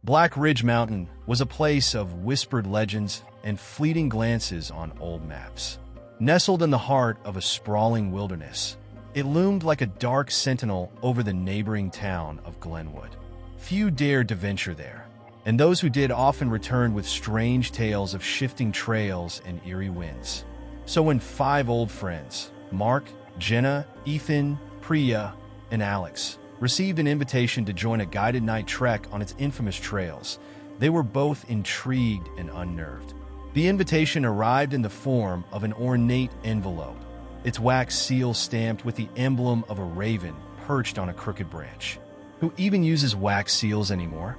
Black Ridge Mountain was a place of whispered legends and fleeting glances on old maps. Nestled in the heart of a sprawling wilderness, it loomed like a dark sentinel over the neighboring town of Glenwood. Few dared to venture there, and those who did often returned with strange tales of shifting trails and eerie winds. So when 5 old friends, Mark, Jenna, Ethan, Priya, and Alex, received an invitation to join a guided night trek on its infamous trails, they were both intrigued and unnerved. The invitation arrived in the form of an ornate envelope, its wax seal stamped with the emblem of a raven perched on a crooked branch. Who even uses wax seals anymore?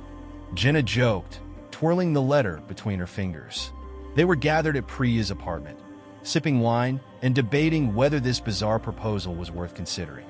Jenna joked, twirling the letter between her fingers. They were gathered at Priya's apartment, sipping wine and debating whether this bizarre proposal was worth considering.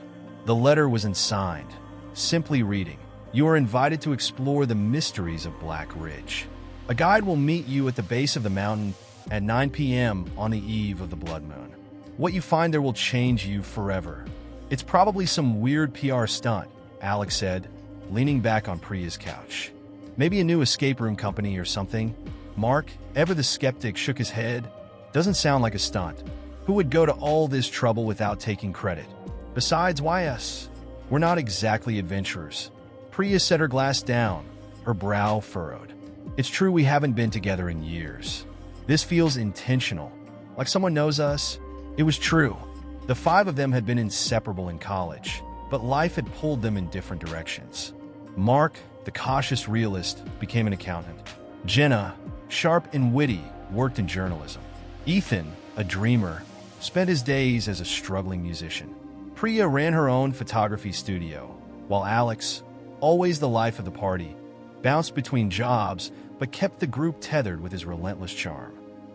The letter was unsigned, simply reading, "You are invited to explore the mysteries of Black Ridge. A guide will meet you at the base of the mountain at 9 p.m. on the eve of the blood moon. What you find there will change you forever." "It's probably some weird PR stunt," Alex said, leaning back on Priya's couch. "Maybe a new escape room company or something." Mark, ever the skeptic, shook his head. "Doesn't sound like a stunt. Who would go to all this trouble without taking credit? Besides, why us? We're not exactly adventurers." Priya set her glass down, her brow furrowed. "It's true we haven't been together in years. This feels intentional, like someone knows us." It was true. The 5 of them had been inseparable in college, but life had pulled them in different directions. Mark, the cautious realist, became an accountant. Jenna, sharp and witty, worked in journalism. Ethan, a dreamer, spent his days as a struggling musician. Priya ran her own photography studio, while Alex, always the life of the party, bounced between jobs but kept the group tethered with his relentless charm.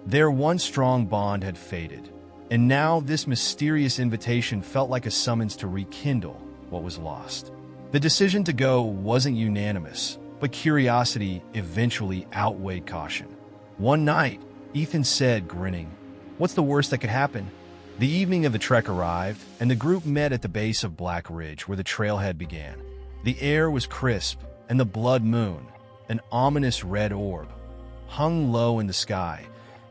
Their once strong bond had faded, and now this mysterious invitation felt like a summons to rekindle what was lost. The decision to go wasn't unanimous, but curiosity eventually outweighed caution. One night, Ethan said, grinning, "What's the worst that could happen?" The evening of the trek arrived, and the group met at the base of Black Ridge where the trailhead began. The air was crisp, and the blood moon, an ominous red orb, hung low in the sky,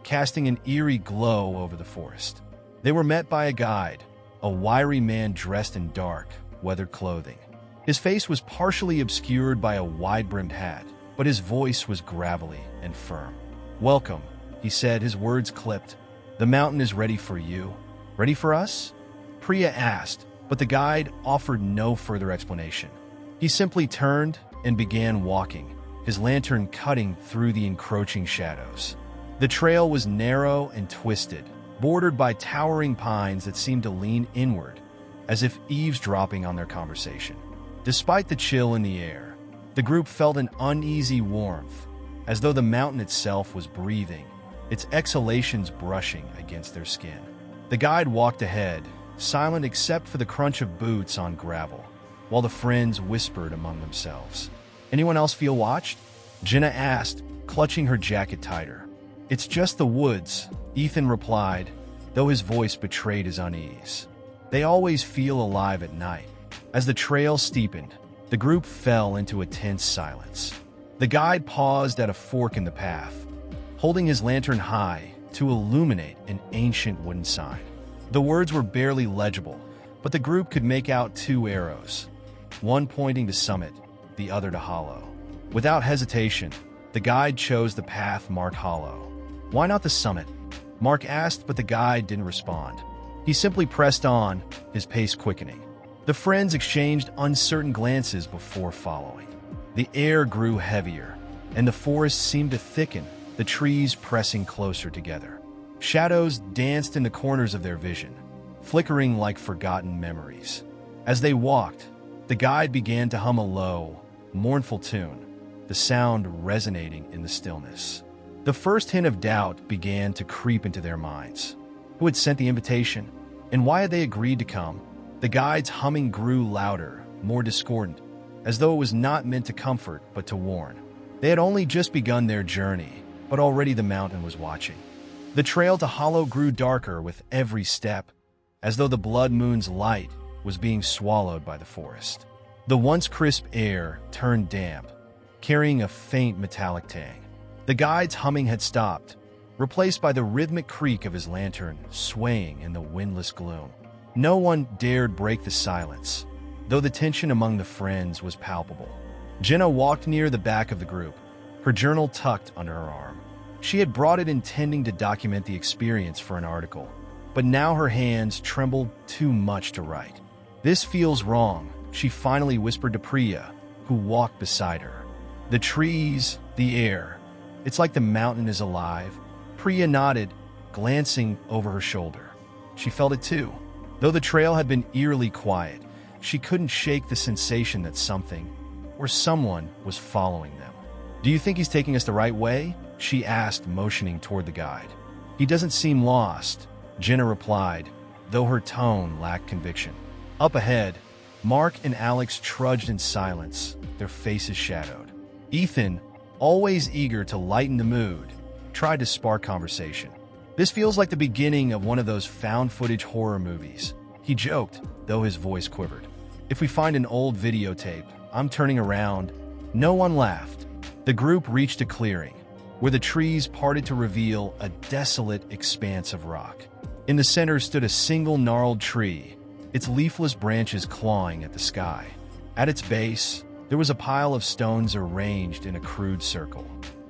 casting an eerie glow over the forest. They were met by a guide, a wiry man dressed in dark, weathered clothing. His face was partially obscured by a wide-brimmed hat, but his voice was gravelly and firm. "Welcome," he said, his words clipped. "The mountain is ready for you." "Ready for us?" Priya asked, but the guide offered no further explanation. He simply turned and began walking, his lantern cutting through the encroaching shadows. The trail was narrow and twisted, bordered by towering pines that seemed to lean inward, as if eavesdropping on their conversation. Despite the chill in the air, the group felt an uneasy warmth, as though the mountain itself was breathing, its exhalations brushing against their skin. The guide walked ahead, silent except for the crunch of boots on gravel, while the friends whispered among themselves. "Anyone else feel watched?" Jenna asked, clutching her jacket tighter. "It's just the woods," Ethan replied, though his voice betrayed his unease. "They always feel alive at night." As the trail steepened, the group fell into a tense silence. The guide paused at a fork in the path, holding his lantern high to illuminate an ancient wooden sign. The words were barely legible, but the group could make out 2 arrows, one pointing to Summit, the other to Hollow. Without hesitation, the guide chose the path marked Hollow. "Why not the Summit?" Mark asked, but the guide didn't respond. He simply pressed on, his pace quickening. The friends exchanged uncertain glances before following. The air grew heavier, and the forest seemed to thicken, the trees pressing closer together. Shadows danced in the corners of their vision, flickering like forgotten memories. As they walked, the guide began to hum a low, mournful tune, the sound resonating in the stillness. The first hint of doubt began to creep into their minds. Who had sent the invitation? And why had they agreed to come? The guide's humming grew louder, more discordant, as though it was not meant to comfort but to warn. They had only just begun their journey, but already the mountain was watching. The trail to Hollow grew darker with every step, as though the blood moon's light was being swallowed by the forest. The once crisp air turned damp, carrying a faint metallic tang. The guide's humming had stopped, replaced by the rhythmic creak of his lantern swaying in the windless gloom. No one dared break the silence, though the tension among the friends was palpable. Jenna walked near the back of the group, her journal tucked under her arm. She had brought it intending to document the experience for an article, but now her hands trembled too much to write. "This feels wrong," she finally whispered to Priya, who walked beside her. "The trees, the air. It's like the mountain is alive." Priya nodded, glancing over her shoulder. She felt it too. Though the trail had been eerily quiet, she couldn't shake the sensation that something, or someone, was following them. "Do you think he's taking us the right way?" she asked, motioning toward the guide. "He doesn't seem lost," Jenna replied, though her tone lacked conviction. Up ahead, Mark and Alex trudged in silence, their faces shadowed. Ethan, always eager to lighten the mood, tried to spark conversation. "This feels like the beginning of one of those found-footage horror movies," he joked, though his voice quivered. "If we find an old videotape, I'm turning around." No one laughed. The group reached a clearing, where the trees parted to reveal a desolate expanse of rock. In the center stood a single gnarled tree, its leafless branches clawing at the sky. At its base, there was a pile of stones arranged in a crude circle.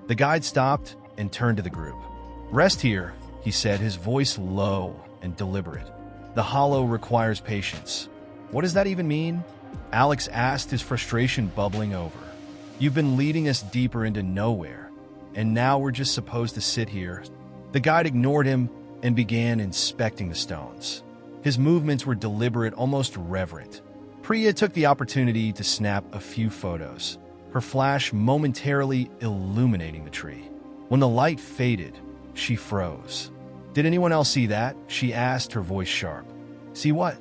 The guide stopped and turned to the group. "Rest here," he said, his voice low and deliberate. "The hollow requires patience." "What does that even mean?" Alex asked, his frustration bubbling over. "You've been leading us deeper into nowhere, and now we're just supposed to sit here." The guide ignored him and began inspecting the stones. His movements were deliberate, almost reverent. Priya took the opportunity to snap a few photos, her flash momentarily illuminating the tree. When the light faded, she froze. "Did anyone else see that?" she asked, her voice sharp. "See what?"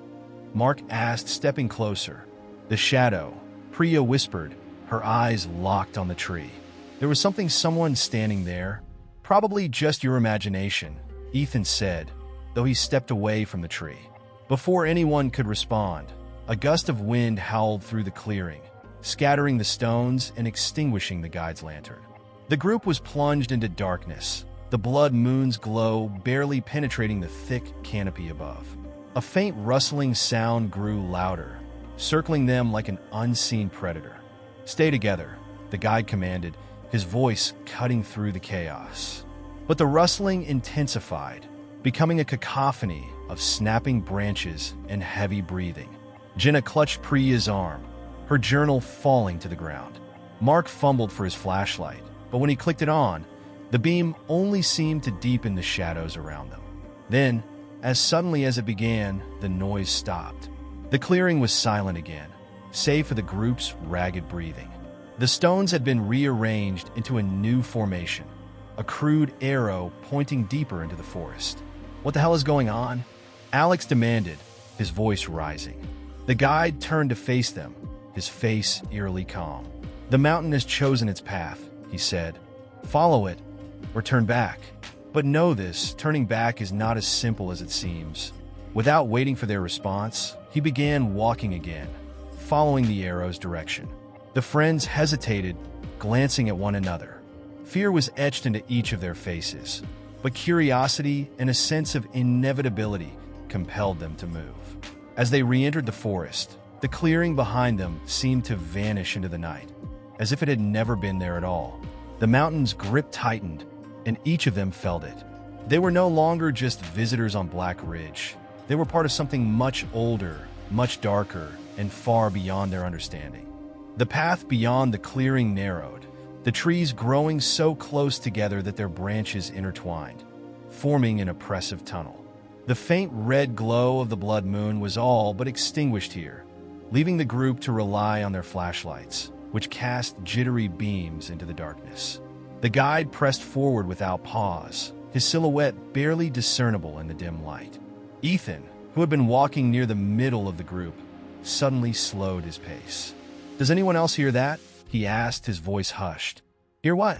Mark asked, stepping closer. "The shadow," Priya whispered, her eyes locked on the tree. "There was someone standing there. Probably just your imagination," Ethan said, though he stepped away from the tree. Before anyone could respond, a gust of wind howled through the clearing, scattering the stones and extinguishing the guide's lantern. The group was plunged into darkness, the blood moon's glow barely penetrating the thick canopy above. A faint rustling sound grew louder, circling them like an unseen predator. "Stay together," the guide commanded, his voice cutting through the chaos. But the rustling intensified, becoming a cacophony of snapping branches and heavy breathing. Jenna clutched Priya's arm, her journal falling to the ground. Mark fumbled for his flashlight, but when he clicked it on, the beam only seemed to deepen the shadows around them. Then, as suddenly as it began, the noise stopped. The clearing was silent again, save for the group's ragged breathing. The stones had been rearranged into a new formation, a crude arrow pointing deeper into the forest. "What the hell is going on?" Alex demanded, his voice rising. The guide turned to face them, his face eerily calm. "The mountain has chosen its path," he said. "Follow it, or turn back. But know this, turning back is not as simple as it seems." Without waiting for their response, he began walking again, following the arrow's direction. The friends hesitated, glancing at one another. Fear was etched into each of their faces, but curiosity and a sense of inevitability compelled them to move. As they re-entered the forest, the clearing behind them seemed to vanish into the night, as if it had never been there at all. The mountain's grip tightened, and each of them felt it. They were no longer just visitors on Black Ridge. They were part of something much older, much darker, and far beyond their understanding. The path beyond the clearing narrowed, the trees growing so close together that their branches intertwined, forming an oppressive tunnel. The faint red glow of the blood moon was all but extinguished here, leaving the group to rely on their flashlights, which cast jittery beams into the darkness. The guide pressed forward without pause, his silhouette barely discernible in the dim light. Ethan, who had been walking near the middle of the group, suddenly slowed his pace. "Does anyone else hear that?" he asked, his voice hushed. "Hear what?"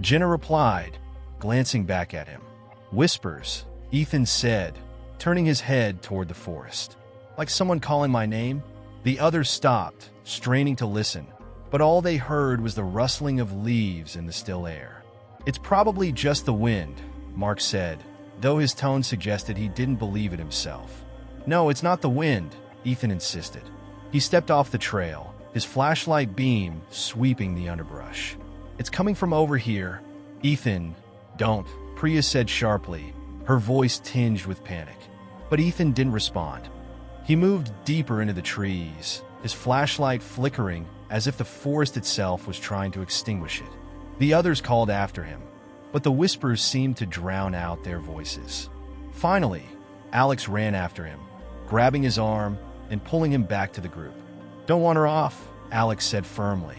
Jenna replied, glancing back at him. "Whispers," Ethan said, turning his head toward the forest. "Like someone calling my name?" The others stopped, straining to listen, but all they heard was the rustling of leaves in the still air. "It's probably just the wind," Mark said, though his tone suggested he didn't believe it himself. "No, it's not the wind," Ethan insisted. He stepped off the trail, his flashlight beam sweeping the underbrush. "It's coming from over here." "Ethan, don't," Priya said sharply, her voice tinged with panic. But Ethan didn't respond. He moved deeper into the trees, his flashlight flickering as if the forest itself was trying to extinguish it. The others called after him, but the whispers seemed to drown out their voices. Finally, Alex ran after him, grabbing his arm and pulling him back to the group. "Don't want her off," Alex said firmly.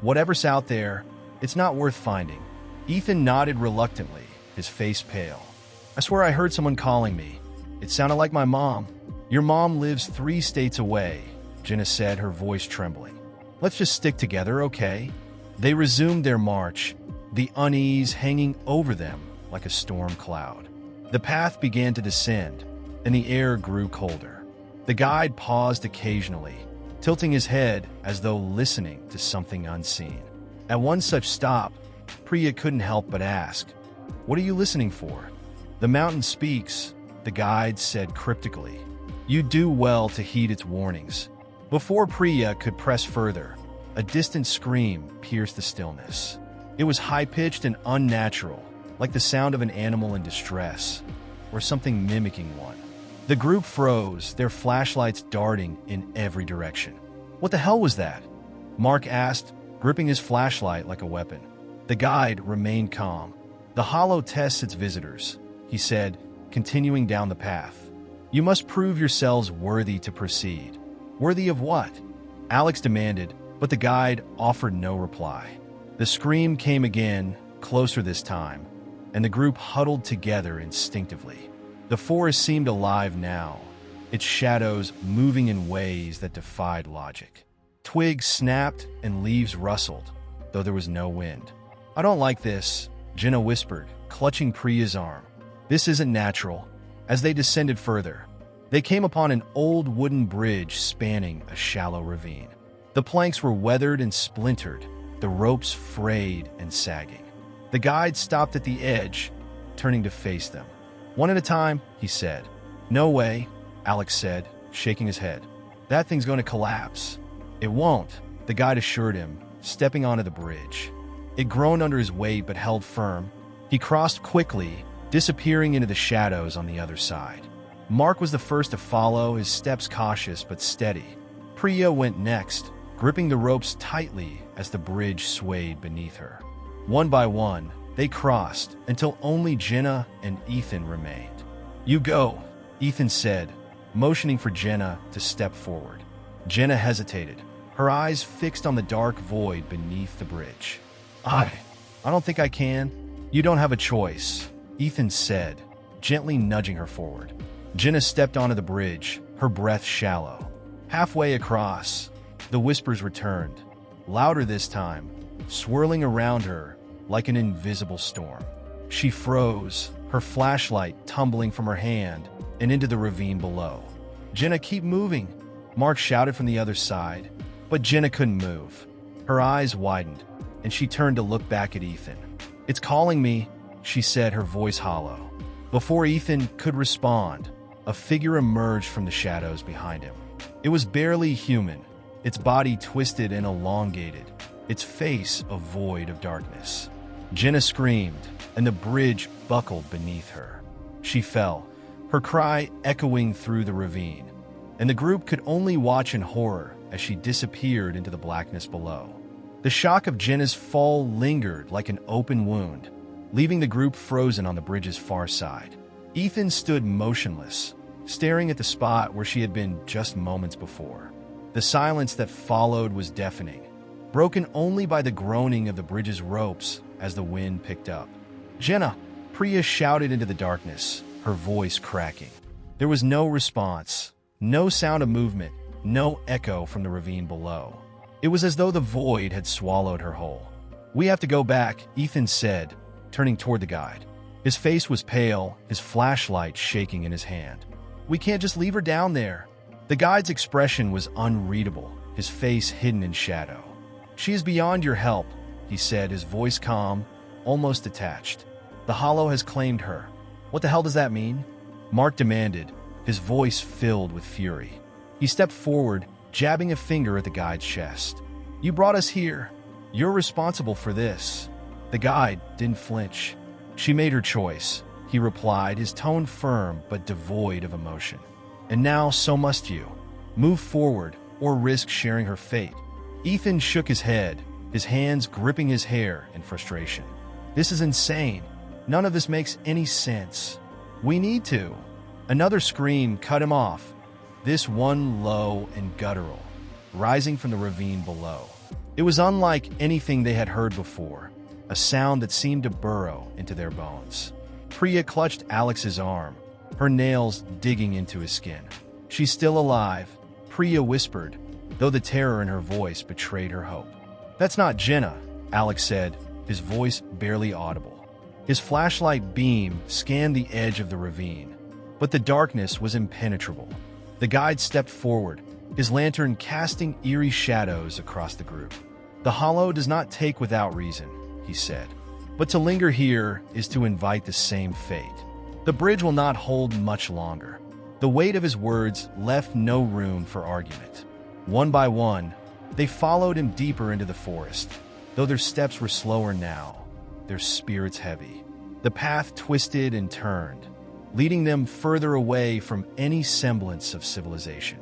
"Whatever's out there, it's not worth finding." Ethan nodded reluctantly, his face pale. "I swear I heard someone calling me. It sounded like my mom." "Your mom lives 3 states away," Jenna said, her voice trembling. "Let's just stick together, okay?" They resumed their march, the unease hanging over them like a storm cloud. The path began to descend, and the air grew colder. The guide paused occasionally, tilting his head as though listening to something unseen. At one such stop, Priya couldn't help but ask, "What are you listening for?" "The mountain speaks," the guide said cryptically. "You do well to heed its warnings." Before Priya could press further, a distant scream pierced the stillness. It was high-pitched and unnatural, like the sound of an animal in distress, or something mimicking one. The group froze, their flashlights darting in every direction. "What the hell was that?" Mark asked, gripping his flashlight like a weapon. The guide remained calm. "The hollow tests its visitors," he said, continuing down the path. "You must prove yourselves worthy to proceed." "Worthy of what?" Alex demanded, but the guide offered no reply. The scream came again, closer this time, and the group huddled together instinctively. The forest seemed alive now, its shadows moving in ways that defied logic. Twigs snapped and leaves rustled, though there was no wind. "I don't like this," Jenna whispered, clutching Priya's arm. "This isn't natural." As they descended further, they came upon an old wooden bridge spanning a shallow ravine. The planks were weathered and splintered, the ropes frayed and sagging. The guide stopped at the edge, turning to face them. "One at a time," he said. "No way," Alex said, shaking his head. "That thing's going to collapse." "It won't," the guide assured him, stepping onto the bridge. It groaned under his weight but held firm. He crossed quickly, disappearing into the shadows on the other side. Mark was the first to follow, his steps cautious but steady. Priya went next, gripping the ropes tightly as the bridge swayed beneath her. One by one, they crossed until only Jenna and Ethan remained. "You go," Ethan said, motioning for Jenna to step forward. Jenna hesitated, her eyes fixed on the dark void beneath the bridge. I don't think I can." "You don't have a choice," Ethan said, gently nudging her forward. Jenna stepped onto the bridge, her breath shallow. Halfway across, the whispers returned, louder this time, swirling around her like an invisible storm. She froze, her flashlight tumbling from her hand and into the ravine below. "Jenna, keep moving," Mark shouted from the other side, but Jenna couldn't move. Her eyes widened, and she turned to look back at Ethan. "It's calling me," she said, her voice hollow. Before Ethan could respond, a figure emerged from the shadows behind him. It was barely human, its body twisted and elongated, its face a void of darkness. Jenna screamed, and the bridge buckled beneath her. She fell, her cry echoing through the ravine, and the group could only watch in horror as she disappeared into the blackness below. The shock of Jenna's fall lingered like an open wound, leaving the group frozen on the bridge's far side. Ethan stood motionless, staring at the spot where she had been just moments before. The silence that followed was deafening, broken only by the groaning of the bridge's ropes as the wind picked up. "Jenna!" Priya shouted into the darkness, her voice cracking. There was no response, no sound of movement, no echo from the ravine below. It was as though the void had swallowed her whole. "We have to go back," Ethan said, turning toward the guide. His face was pale, his flashlight shaking in his hand. "We can't just leave her down there." The guide's expression was unreadable, his face hidden in shadow. She is beyond your help, he said, his voice calm, almost detached. The Hollow has claimed her. What the hell does that mean? Mark demanded, his voice filled with fury. He stepped forward, jabbing a finger at the guide's chest. You brought us here. You're responsible for this. The guide didn't flinch. She made her choice, he replied, his tone firm but devoid of emotion. And now so must you. Move forward or risk sharing her fate. Ethan shook his head, his hands gripping his hair in frustration. This is insane. None of this makes any sense. We need to. Another scream cut him off, this one low and guttural, rising from the ravine below. It was unlike anything they had heard before, a sound that seemed to burrow into their bones. Priya clutched Alex's arm, her nails digging into his skin. She's still alive, Priya whispered, though the terror in her voice betrayed her hope. That's not Jenna, Alex said, his voice barely audible. His flashlight beam scanned the edge of the ravine, but the darkness was impenetrable. The guide stepped forward, his lantern casting eerie shadows across the group. The Hollow does not take without reason, he said. But to linger here is to invite the same fate. The bridge will not hold much longer. The weight of his words left no room for argument. One by one, they followed him deeper into the forest. Though their steps were slower now, their spirits heavy. The path twisted and turned, leading them further away from any semblance of civilization.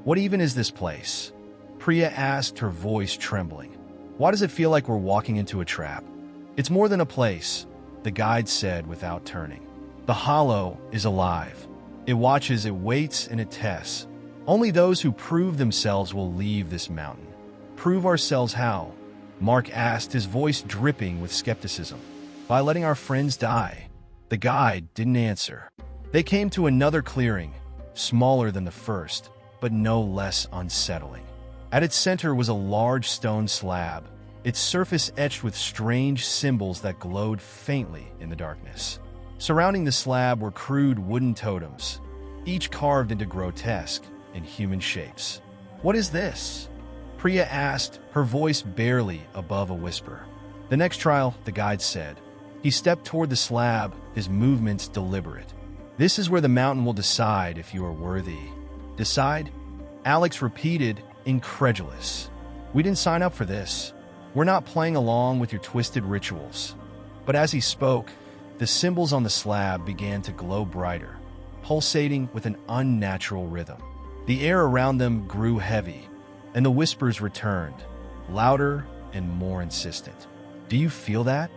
What even is this place? Priya asked, her voice trembling. Why does it feel like we're walking into a trap? It's more than a place, the guide said without turning. The Hollow is alive. It watches, it waits, and it tests. Only those who prove themselves will leave this mountain. Prove ourselves how? Mark asked, his voice dripping with skepticism. By letting our friends die. The guide didn't answer. They came to another clearing, smaller than the first, but no less unsettling. At its center was a large stone slab, its surface etched with strange symbols that glowed faintly in the darkness. Surrounding the slab were crude wooden totems, each carved into grotesque and human shapes. What is this? Priya asked, her voice barely above a whisper. The next trial, the guide said. He stepped toward the slab, his movements deliberate. This is where the mountain will decide if you are worthy. Decide? Alex repeated, incredulous. We didn't sign up for this. We're not playing along with your twisted rituals. But as he spoke, the symbols on the slab began to glow brighter, pulsating with an unnatural rhythm. The air around them grew heavy, and the whispers returned, louder and more insistent. Do you feel that?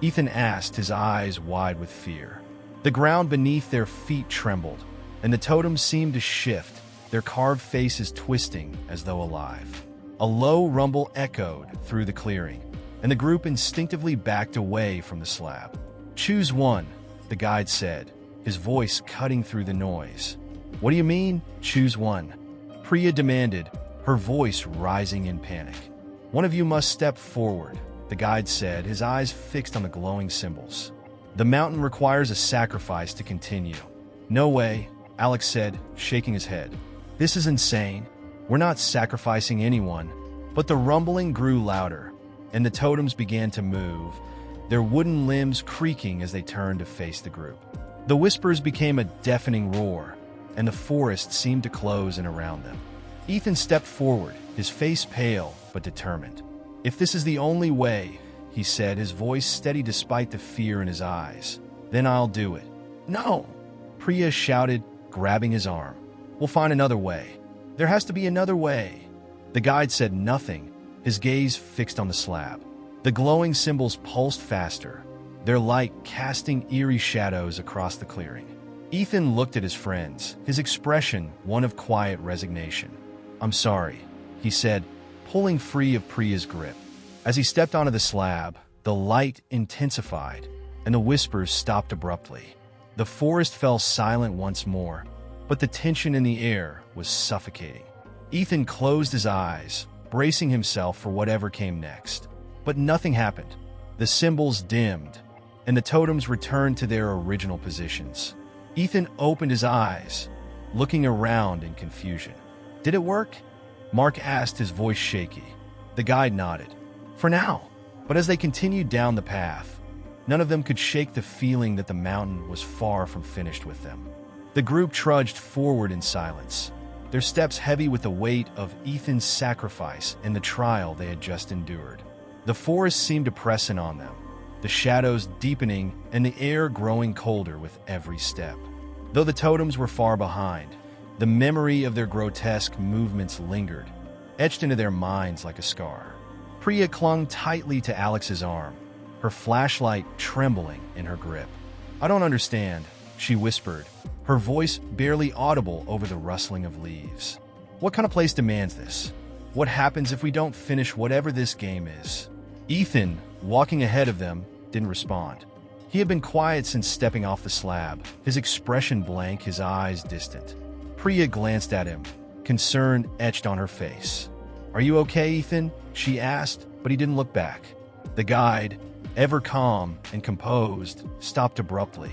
Ethan asked, his eyes wide with fear. The ground beneath their feet trembled, and the totems seemed to shift, their carved faces twisting as though alive. A low rumble echoed through the clearing, and the group instinctively backed away from the slab. Choose one, the guide said, his voice cutting through the noise. What do you mean, choose one? Priya demanded, her voice rising in panic. One of you must step forward, the guide said, his eyes fixed on the glowing symbols. The mountain requires a sacrifice to continue. No way, Alex said, shaking his head. This is insane. We're not sacrificing anyone. But the rumbling grew louder, and the totems began to move, their wooden limbs creaking as they turned to face the group. The whispers became a deafening roar, and the forest seemed to close in around them. Ethan stepped forward, his face pale but determined. If this is the only way, he said, his voice steady despite the fear in his eyes, then I'll do it. No! Priya shouted, grabbing his arm. We'll find another way. There has to be another way. The guide said nothing, his gaze fixed on the slab. The glowing symbols pulsed faster, their light casting eerie shadows across the clearing. Ethan looked at his friends, his expression one of quiet resignation. I'm sorry, he said, pulling free of Priya's grip. As he stepped onto the slab, the light intensified, and the whispers stopped abruptly. The forest fell silent once more, but the tension in the air was suffocating. Ethan closed his eyes, bracing himself for whatever came next. But nothing happened. The symbols dimmed, and the totems returned to their original positions. Ethan opened his eyes, looking around in confusion. Did it work? Mark asked, his voice shaky. The guide nodded. For now. But as they continued down the path, none of them could shake the feeling that the mountain was far from finished with them. The group trudged forward in silence, their steps heavy with the weight of Ethan's sacrifice and the trial they had just endured. The forest seemed to press in on them, the shadows deepening and the air growing colder with every step. Though the totems were far behind, the memory of their grotesque movements lingered, etched into their minds like a scar. Priya clung tightly to Alex's arm, her flashlight trembling in her grip. "I don't understand," she whispered, her voice barely audible over the rustling of leaves. "What kind of place demands this? What happens if we don't finish whatever this game is?" Ethan, walking ahead of them, didn't respond. He had been quiet since stepping off the slab, his expression blank, his eyes distant. Priya glanced at him, concern etched on her face. "Are you okay, Ethan?" she asked, but he didn't look back. The guide, ever calm and composed, stopped abruptly.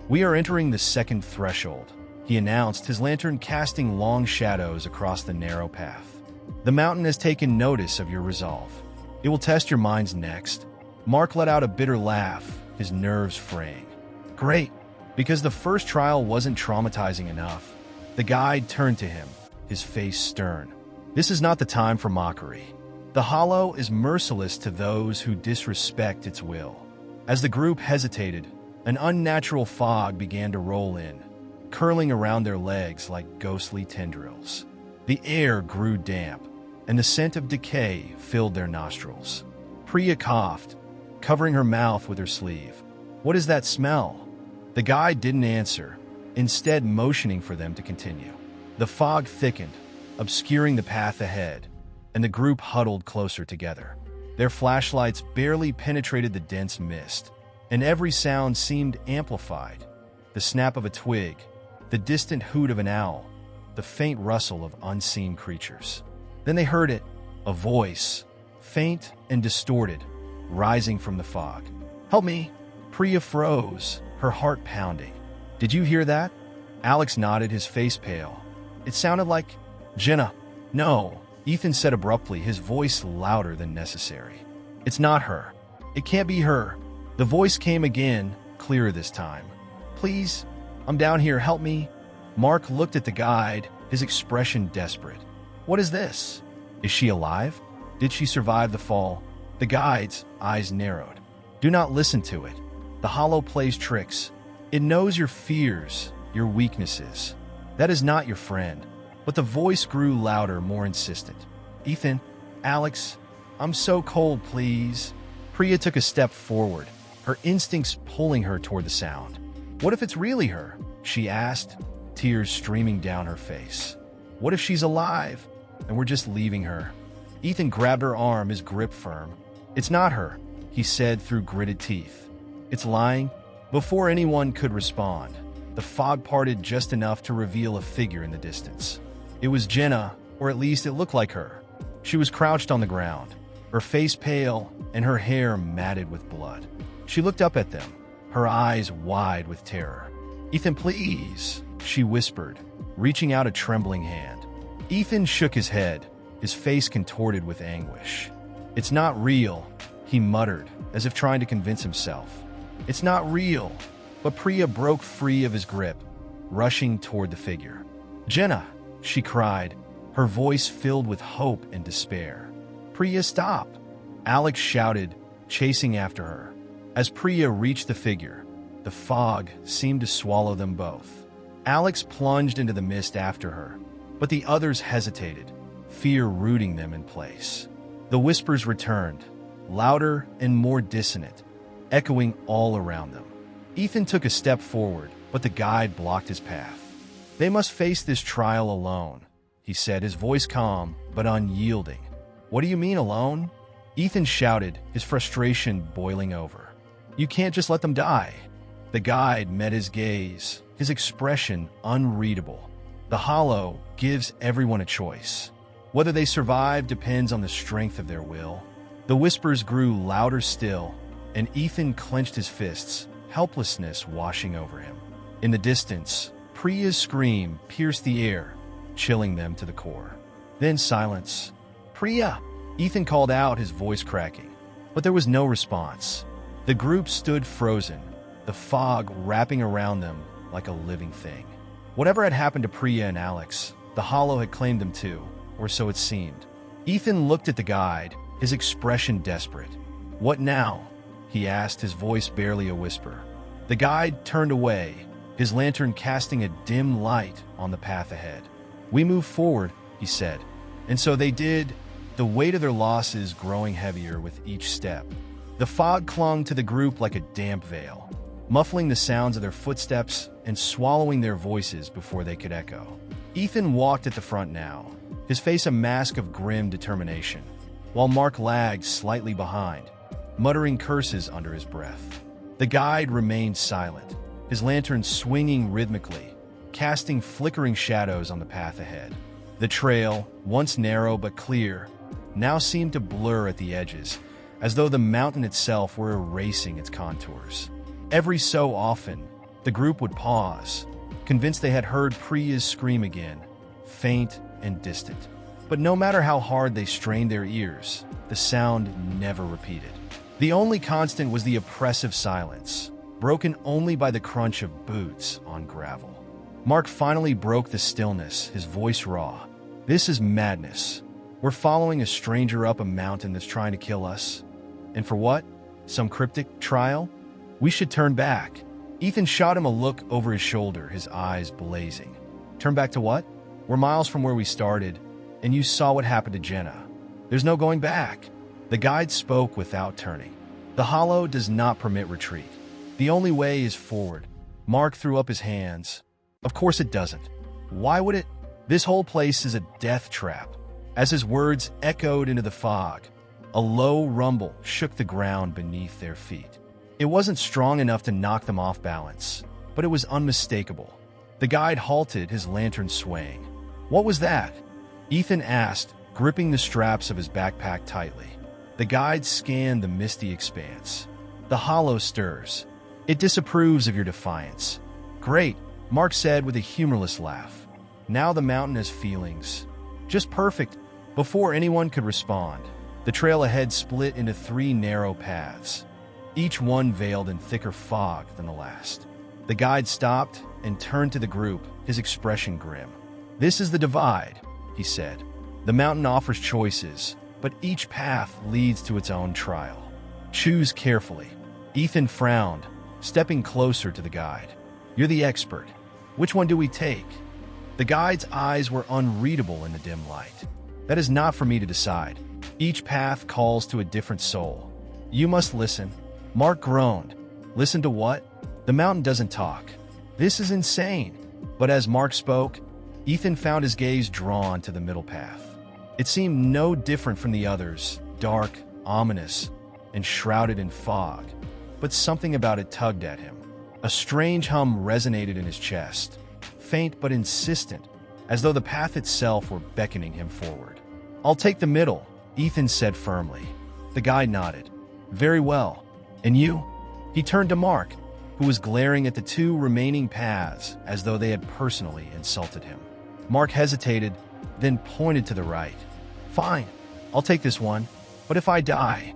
"We are entering the second threshold," he announced, his lantern casting long shadows across the narrow path. "The mountain has taken notice of your resolve. It will test your minds next." Mark let out a bitter laugh, his nerves fraying. "Great, because the first trial wasn't traumatizing enough." The guide turned to him, his face stern. "This is not the time for mockery. The Hollow is merciless to those who disrespect its will." As the group hesitated, an unnatural fog began to roll in, curling around their legs like ghostly tendrils. The air grew damp, and the scent of decay filled their nostrils. Priya coughed, covering her mouth with her sleeve. "What is that smell?" The guide didn't answer, instead motioning for them to continue. The fog thickened, obscuring the path ahead, and the group huddled closer together. Their flashlights barely penetrated the dense mist, and every sound seemed amplified. The snap of a twig, the distant hoot of an owl, the faint rustle of unseen creatures. Then they heard it, a voice, faint and distorted, rising from the fog. "Help me!" Priya froze, her heart pounding. "Did you hear that?" Alex nodded, his face pale. "It sounded like Jenna." "No," Ethan said abruptly, his voice louder than necessary. "It's not her. It can't be her." The voice came again, clearer this time. "Please, I'm down here, help me." Mark looked at the guide, his expression desperate. "What is this? Is she alive? Did she survive the fall?" The guide's eyes narrowed. "Do not listen to it. The Hollow plays tricks. It knows your fears, your weaknesses. That is not your friend." But the voice grew louder, more insistent. "Ethan, Alex, I'm so cold, please." Priya took a step forward, her instincts pulling her toward the sound. "What if it's really her?" she asked, tears streaming down her face. "What if she's alive, and we're just leaving her?" Ethan grabbed her arm, his grip firm. "It's not her," he said through gritted teeth. "It's lying." Before anyone could respond, the fog parted just enough to reveal a figure in the distance. It was Jenna, or at least it looked like her. She was crouched on the ground, her face pale and her hair matted with blood. She looked up at them, her eyes wide with terror. "Ethan, please," she whispered, reaching out a trembling hand. Ethan shook his head, his face contorted with anguish. "It's not real," he muttered, as if trying to convince himself. "It's not real." But Priya broke free of his grip, rushing toward the figure. "Jenna!" she cried, her voice filled with hope and despair. "Priya, stop!" Alex shouted, chasing after her. As Priya reached the figure, the fog seemed to swallow them both. Alex plunged into the mist after her, but the others hesitated, fear rooting them in place. The whispers returned, louder and more dissonant, echoing all around them. Ethan took a step forward, but the guide blocked his path. "They must face this trial alone," he said, his voice calm but unyielding. "What do you mean alone?" Ethan shouted, his frustration boiling over. "You can't just let them die." The guide met his gaze, his expression unreadable. The Hollow gives everyone a choice. Whether they survive depends on the strength of their will. The whispers grew louder still, and Ethan clenched his fists, helplessness washing over him. In the distance, Priya's scream pierced the air, chilling them to the core. Then silence. "Priya!" Ethan called out, his voice cracking. But there was no response. The group stood frozen, the fog wrapping around them like a living thing. Whatever had happened to Priya and Alex, the Hollow had claimed them too, or so it seemed. Ethan looked at the guide, his expression desperate. "What now?" he asked, his voice barely a whisper. The guide turned away, his lantern casting a dim light on the path ahead. "We move forward," he said. And so they did, the weight of their losses growing heavier with each step. The fog clung to the group like a damp veil, muffling the sounds of their footsteps and swallowing their voices before they could echo. Ethan walked at the front now, his face a mask of grim determination, while Mark lagged slightly behind, muttering curses under his breath. The guide remained silent, his lantern swinging rhythmically, casting flickering shadows on the path ahead. The trail, once narrow but clear, now seemed to blur at the edges, as though the mountain itself were erasing its contours. Every so often, the group would pause, convinced they had heard Priya's scream again, faint and distant. But no matter how hard they strained their ears, the sound never repeated. The only constant was the oppressive silence, broken only by the crunch of boots on gravel. Mark finally broke the stillness, his voice raw. "This is madness. We're following a stranger up a mountain that's trying to kill us. And for what? Some cryptic trial? We should turn back." Ethan shot him a look over his shoulder, his eyes blazing. "Turn back to what? We're miles from where we started, and you saw what happened to Jenna. There's no going back." The guide spoke without turning. "The Hollow does not permit retreat. The only way is forward." Mark threw up his hands. "Of course it doesn't. Why would it? This whole place is a death trap." As his words echoed into the fog, a low rumble shook the ground beneath their feet. It wasn't strong enough to knock them off balance, but it was unmistakable. The guide halted, his lantern swaying. "What was that?" Ethan asked, gripping the straps of his backpack tightly. The guide scanned the misty expanse. "The Hollow stirs. It disapproves of your defiance." "Great," Mark said with a humorless laugh. "Now the mountain has feelings. Just perfect." Before anyone could respond, the trail ahead split into 3 narrow paths, each one veiled in thicker fog than the last. The guide stopped and turned to the group, his expression grim. "This is the divide," he said. "The mountain offers choices, but each path leads to its own trial. Choose carefully." Ethan frowned, stepping closer to the guide. "You're the expert. Which one do we take?" The guide's eyes were unreadable in the dim light. "That is not for me to decide. Each path calls to a different soul. You must listen." Mark groaned. "Listen to what? The mountain doesn't talk. This is insane." But as Mark spoke, Ethan found his gaze drawn to the middle path. It seemed no different from the others, dark, ominous, and shrouded in fog. But something about it tugged at him. A strange hum resonated in his chest, faint but insistent, as though the path itself were beckoning him forward. "I'll take the middle," Ethan said firmly. The guide nodded. "Very well. And you?" He turned to Mark, who was glaring at the 2 remaining paths as though they had personally insulted him. Mark hesitated, then pointed to the right. "Fine, I'll take this one. But if I die,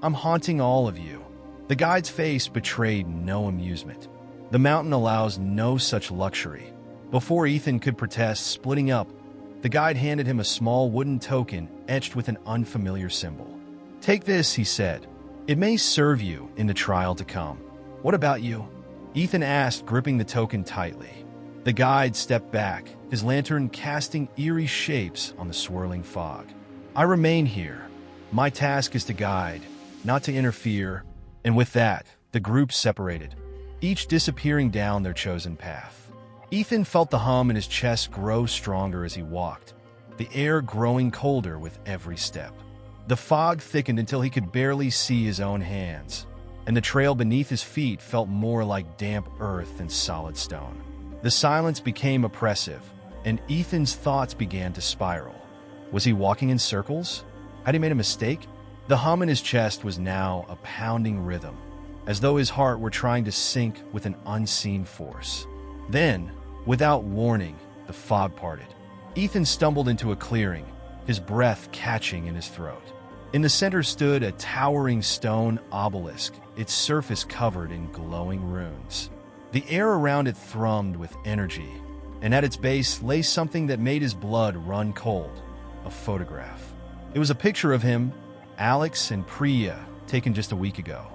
I'm haunting all of you." The guide's face betrayed no amusement. The mountain allows no such luxury. Before Ethan could protest splitting up, the guide handed him a small wooden token etched with an unfamiliar symbol. "Take this," he said. "It may serve you in the trial to come." "What about you?" Ethan asked, gripping the token tightly. The guide stepped back, his lantern casting eerie shapes on the swirling fog. "I remain here. My task is to guide, not to interfere." And with that, the group separated, each disappearing down their chosen path. Ethan felt the hum in his chest grow stronger as he walked, the air growing colder with every step. The fog thickened until he could barely see his own hands, and the trail beneath his feet felt more like damp earth than solid stone. The silence became oppressive, and Ethan's thoughts began to spiral. Was he walking in circles? Had he made a mistake? The hum in his chest was now a pounding rhythm, as though his heart were trying to sync with an unseen force. Then, without warning, the fog parted. Ethan stumbled into a clearing, his breath catching in his throat. In the center stood a towering stone obelisk, its surface covered in glowing runes. The air around it thrummed with energy, and at its base lay something that made his blood run cold: a photograph. It was a picture of him, Alex and Priya, taken just a week ago.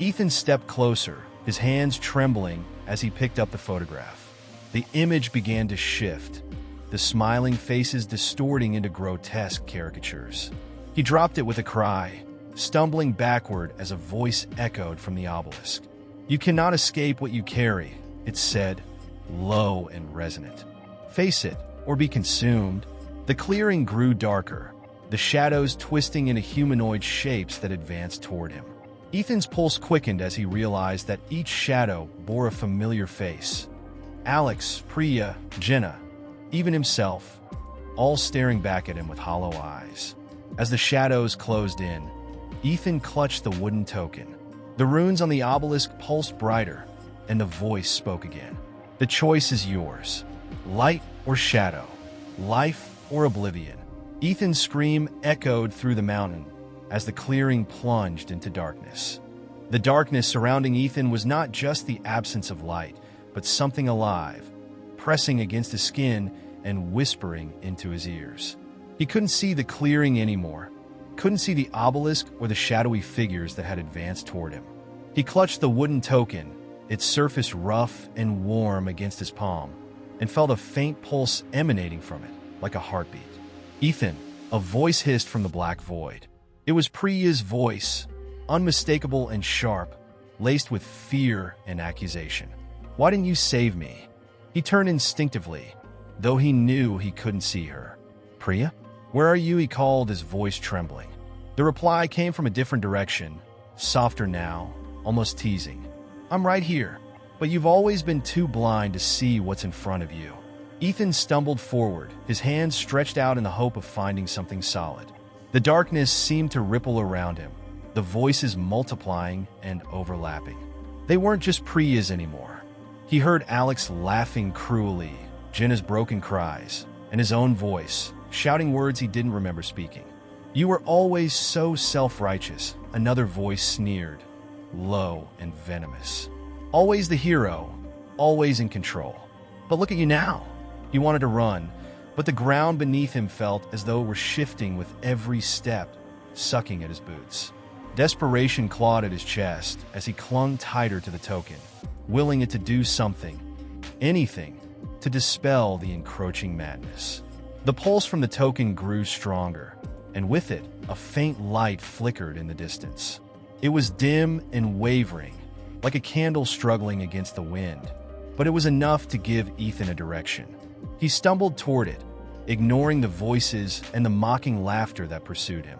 Ethan stepped closer, his hands trembling as he picked up the photograph. The image began to shift, the smiling faces distorting into grotesque caricatures. He dropped it with a cry, stumbling backward as a voice echoed from the obelisk. "You cannot escape what you carry," it said, low and resonant. "Face it, or be consumed." The clearing grew darker, the shadows twisting into humanoid shapes that advanced toward him. Ethan's pulse quickened as he realized that each shadow bore a familiar face. Alex, Priya, Jenna, even himself, all staring back at him with hollow eyes. As the shadows closed in, Ethan clutched the wooden token. The runes on the obelisk pulsed brighter, and the voice spoke again. "The choice is yours. Light or shadow. Life or oblivion." Ethan's scream echoed through the mountain as the clearing plunged into darkness. The darkness surrounding Ethan was not just the absence of light, but something alive, pressing against his skin and whispering into his ears. He couldn't see the clearing anymore, couldn't see the obelisk or the shadowy figures that had advanced toward him. He clutched the wooden token, its surface rough and warm against his palm, and felt a faint pulse emanating from it, like a heartbeat. "Ethan," a voice hissed from the black void. It was Priya's voice, unmistakable and sharp, laced with fear and accusation. "Why didn't you save me?" He turned instinctively, though he knew he couldn't see her. "Priya? Where are you?" he called, his voice trembling. The reply came from a different direction, softer now, almost teasing. "I'm right here, but you've always been too blind to see what's in front of you." Ethan stumbled forward, his hands stretched out in the hope of finding something solid. The darkness seemed to ripple around him, the voices multiplying and overlapping. They weren't just Priya's anymore. He heard Alex laughing cruelly, Jenna's broken cries, and his own voice, shouting words he didn't remember speaking. "You were always so self-righteous," another voice sneered, low and venomous. "Always the hero, always in control. But look at you now." He wanted to run, but the ground beneath him felt as though it were shifting with every step, sucking at his boots. Desperation clawed at his chest as he clung tighter to the token, willing it to do something, anything, to dispel the encroaching madness. The pulse from the token grew stronger, and with it, a faint light flickered in the distance. It was dim and wavering, like a candle struggling against the wind, but it was enough to give Ethan a direction. He stumbled toward it, ignoring the voices and the mocking laughter that pursued him.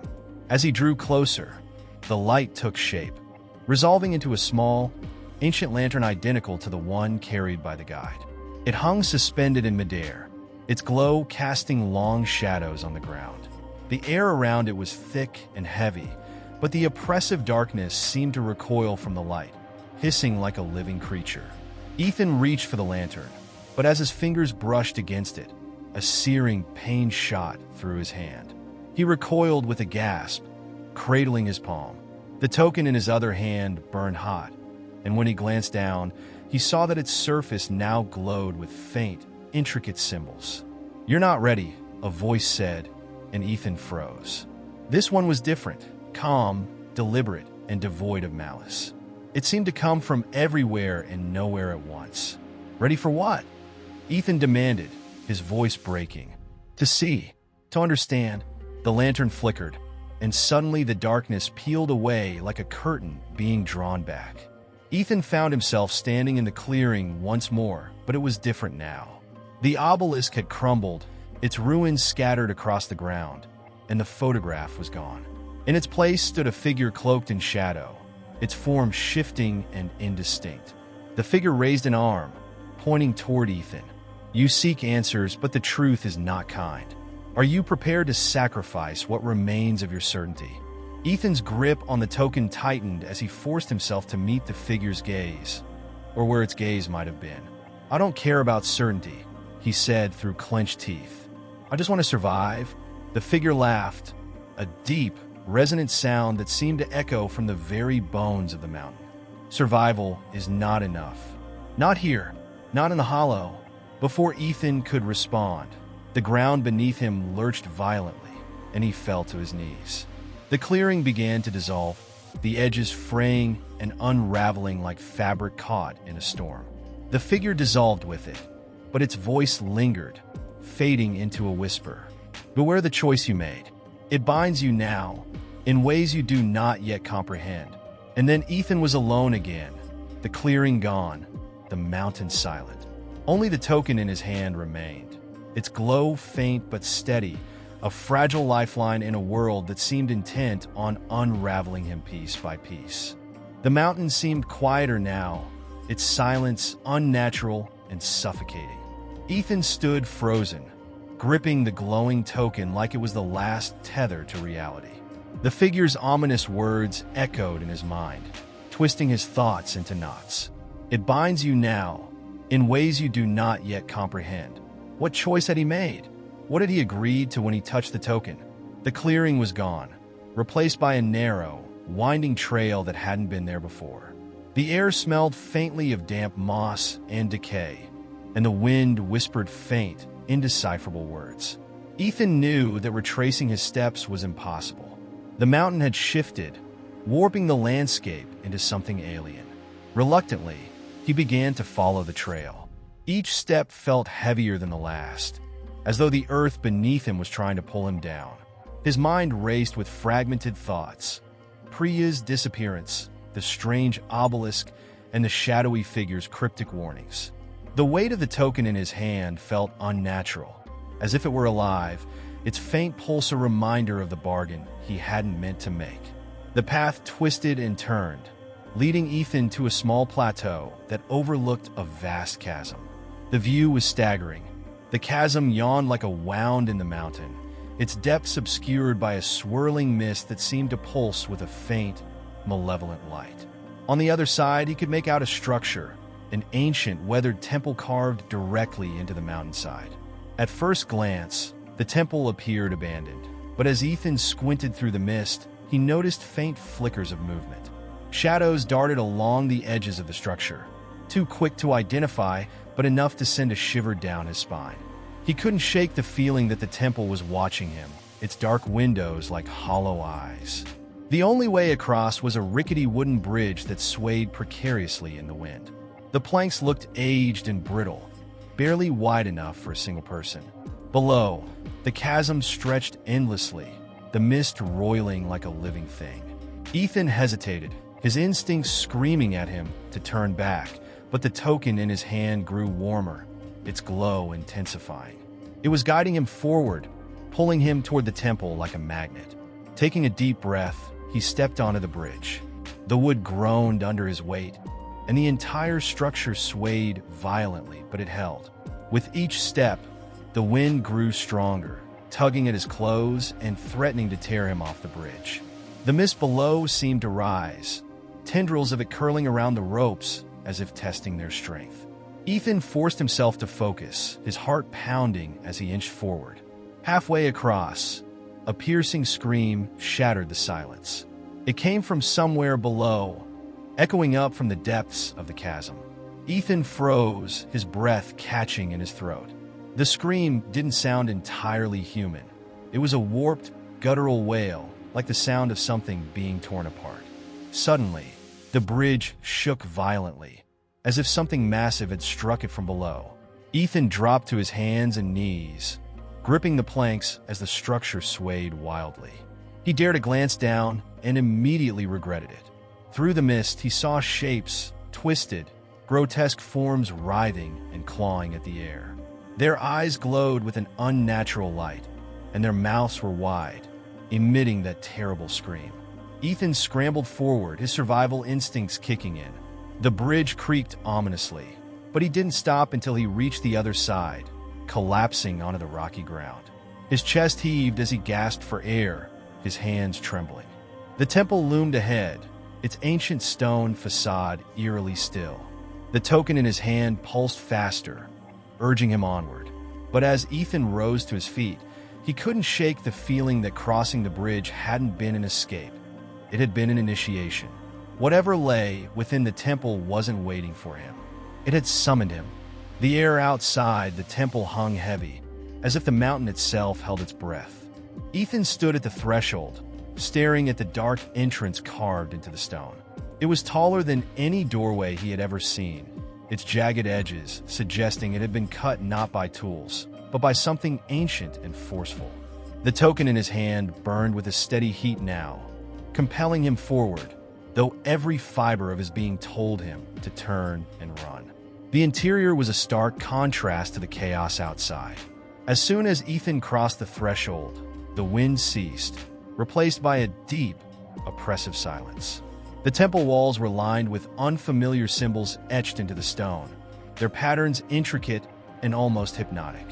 As he drew closer, the light took shape, resolving into a small, ancient lantern identical to the one carried by the guide. It hung suspended in midair, its glow casting long shadows on the ground. The air around it was thick and heavy, but the oppressive darkness seemed to recoil from the light, hissing like a living creature. Ethan reached for the lantern, but as his fingers brushed against it, a searing pain shot through his hand. He recoiled with a gasp, cradling his palm. The token in his other hand burned hot, and when he glanced down, he saw that its surface now glowed with faint, intricate symbols. "You're not ready," a voice said, and Ethan froze. This one was different, calm, deliberate, and devoid of malice. It seemed to come from everywhere and nowhere at once. "Ready for what?" Ethan demanded, his voice breaking. "To see, to understand." The lantern flickered, and suddenly the darkness peeled away like a curtain being drawn back. Ethan found himself standing in the clearing once more, but it was different now. The obelisk had crumbled, its ruins scattered across the ground, and the photograph was gone. In its place stood a figure cloaked in shadow, its form shifting and indistinct. The figure raised an arm, pointing toward Ethan. "You seek answers, but the truth is not kind. Are you prepared to sacrifice what remains of your certainty?" Ethan's grip on the token tightened as he forced himself to meet the figure's gaze, or where its gaze might have been. "I don't care about certainty," he said through clenched teeth. "I just want to survive." The figure laughed, a deep, resonant sound that seemed to echo from the very bones of the mountain. Survival is not enough. Not here, not in the hollow. Before Ethan could respond, the ground beneath him lurched violently, and he fell to his knees. The clearing began to dissolve, the edges fraying and unraveling like fabric caught in a storm. The figure dissolved with it, but its voice lingered, fading into a whisper. Beware the choice you made. It binds you now, in ways you do not yet comprehend. And then Ethan was alone again, the clearing gone, the mountain silent. Only the token in his hand remained, its glow faint but steady, a fragile lifeline in a world that seemed intent on unraveling him piece by piece. The mountain seemed quieter now, its silence unnatural and suffocating. Ethan stood frozen, gripping the glowing token like it was the last tether to reality. The figure's ominous words echoed in his mind, twisting his thoughts into knots. It binds you now, in ways you do not yet comprehend. What choice had he made? What had he agreed to when he touched the token? The clearing was gone, replaced by a narrow, winding trail that hadn't been there before. The air smelled faintly of damp moss and decay, and the wind whispered faint, indecipherable words. Ethan knew that retracing his steps was impossible. The mountain had shifted, warping the landscape into something alien. Reluctantly, he began to follow the trail. Each step felt heavier than the last, as though the earth beneath him was trying to pull him down. His mind raced with fragmented thoughts. Priya's disappearance, the strange obelisk, and the shadowy figure's cryptic warnings. The weight of the token in his hand felt unnatural, as if it were alive, its faint pulse a reminder of the bargain he hadn't meant to make. The path twisted and turned, leading Ethan to a small plateau that overlooked a vast chasm. The view was staggering. The chasm yawned like a wound in the mountain, its depths obscured by a swirling mist that seemed to pulse with a faint, malevolent light. On the other side, he could make out a structure, an ancient, weathered temple carved directly into the mountainside. At first glance, the temple appeared abandoned, but as Ethan squinted through the mist, he noticed faint flickers of movement. Shadows darted along the edges of the structure, too quick to identify, but enough to send a shiver down his spine. He couldn't shake the feeling that the temple was watching him, its dark windows like hollow eyes. The only way across was a rickety wooden bridge that swayed precariously in the wind. The planks looked aged and brittle, barely wide enough for a single person. Below, the chasm stretched endlessly, the mist roiling like a living thing. Ethan hesitated, his instincts screaming at him to turn back, but the token in his hand grew warmer, its glow intensifying. It was guiding him forward, pulling him toward the temple like a magnet. Taking a deep breath, he stepped onto the bridge. The wood groaned under his weight, and the entire structure swayed violently, but it held. With each step, the wind grew stronger, tugging at his clothes and threatening to tear him off the bridge. The mist below seemed to rise, tendrils of it curling around the ropes as if testing their strength. Ethan forced himself to focus, his heart pounding as he inched forward. Halfway across, a piercing scream shattered the silence. It came from somewhere below, echoing up from the depths of the chasm. Ethan froze, his breath catching in his throat. The scream didn't sound entirely human. It was a warped, guttural wail, like the sound of something being torn apart. Suddenly, the bridge shook violently, as if something massive had struck it from below. Ethan dropped to his hands and knees, gripping the planks as the structure swayed wildly. He dared to glance down and immediately regretted it. Through the mist, he saw shapes, twisted, grotesque forms writhing and clawing at the air. Their eyes glowed with an unnatural light, and their mouths were wide, emitting that terrible scream. Ethan scrambled forward, his survival instincts kicking in. The bridge creaked ominously, but he didn't stop until he reached the other side, collapsing onto the rocky ground. His chest heaved as he gasped for air, his hands trembling. The temple loomed ahead, its ancient stone facade eerily still. The token in his hand pulsed faster, urging him onward. But as Ethan rose to his feet, He couldn't shake the feeling that crossing the bridge hadn't been an escape. It had been an initiation. Whatever lay within the temple wasn't waiting for him. It had summoned him. The air outside the temple hung heavy, as if the mountain itself held its breath. Ethan stood at the threshold, staring at the dark entrance carved into the stone. It was taller than any doorway he had ever seen, its jagged edges suggesting it had been cut not by tools, but by something ancient and forceful. The token in his hand burned with a steady heat now, compelling him forward, though every fiber of his being told him to turn and run. The interior was a stark contrast to the chaos outside. As soon as Ethan crossed the threshold, the wind ceased, replaced by a deep, oppressive silence. The temple walls were lined with unfamiliar symbols etched into the stone, their patterns intricate and almost hypnotic.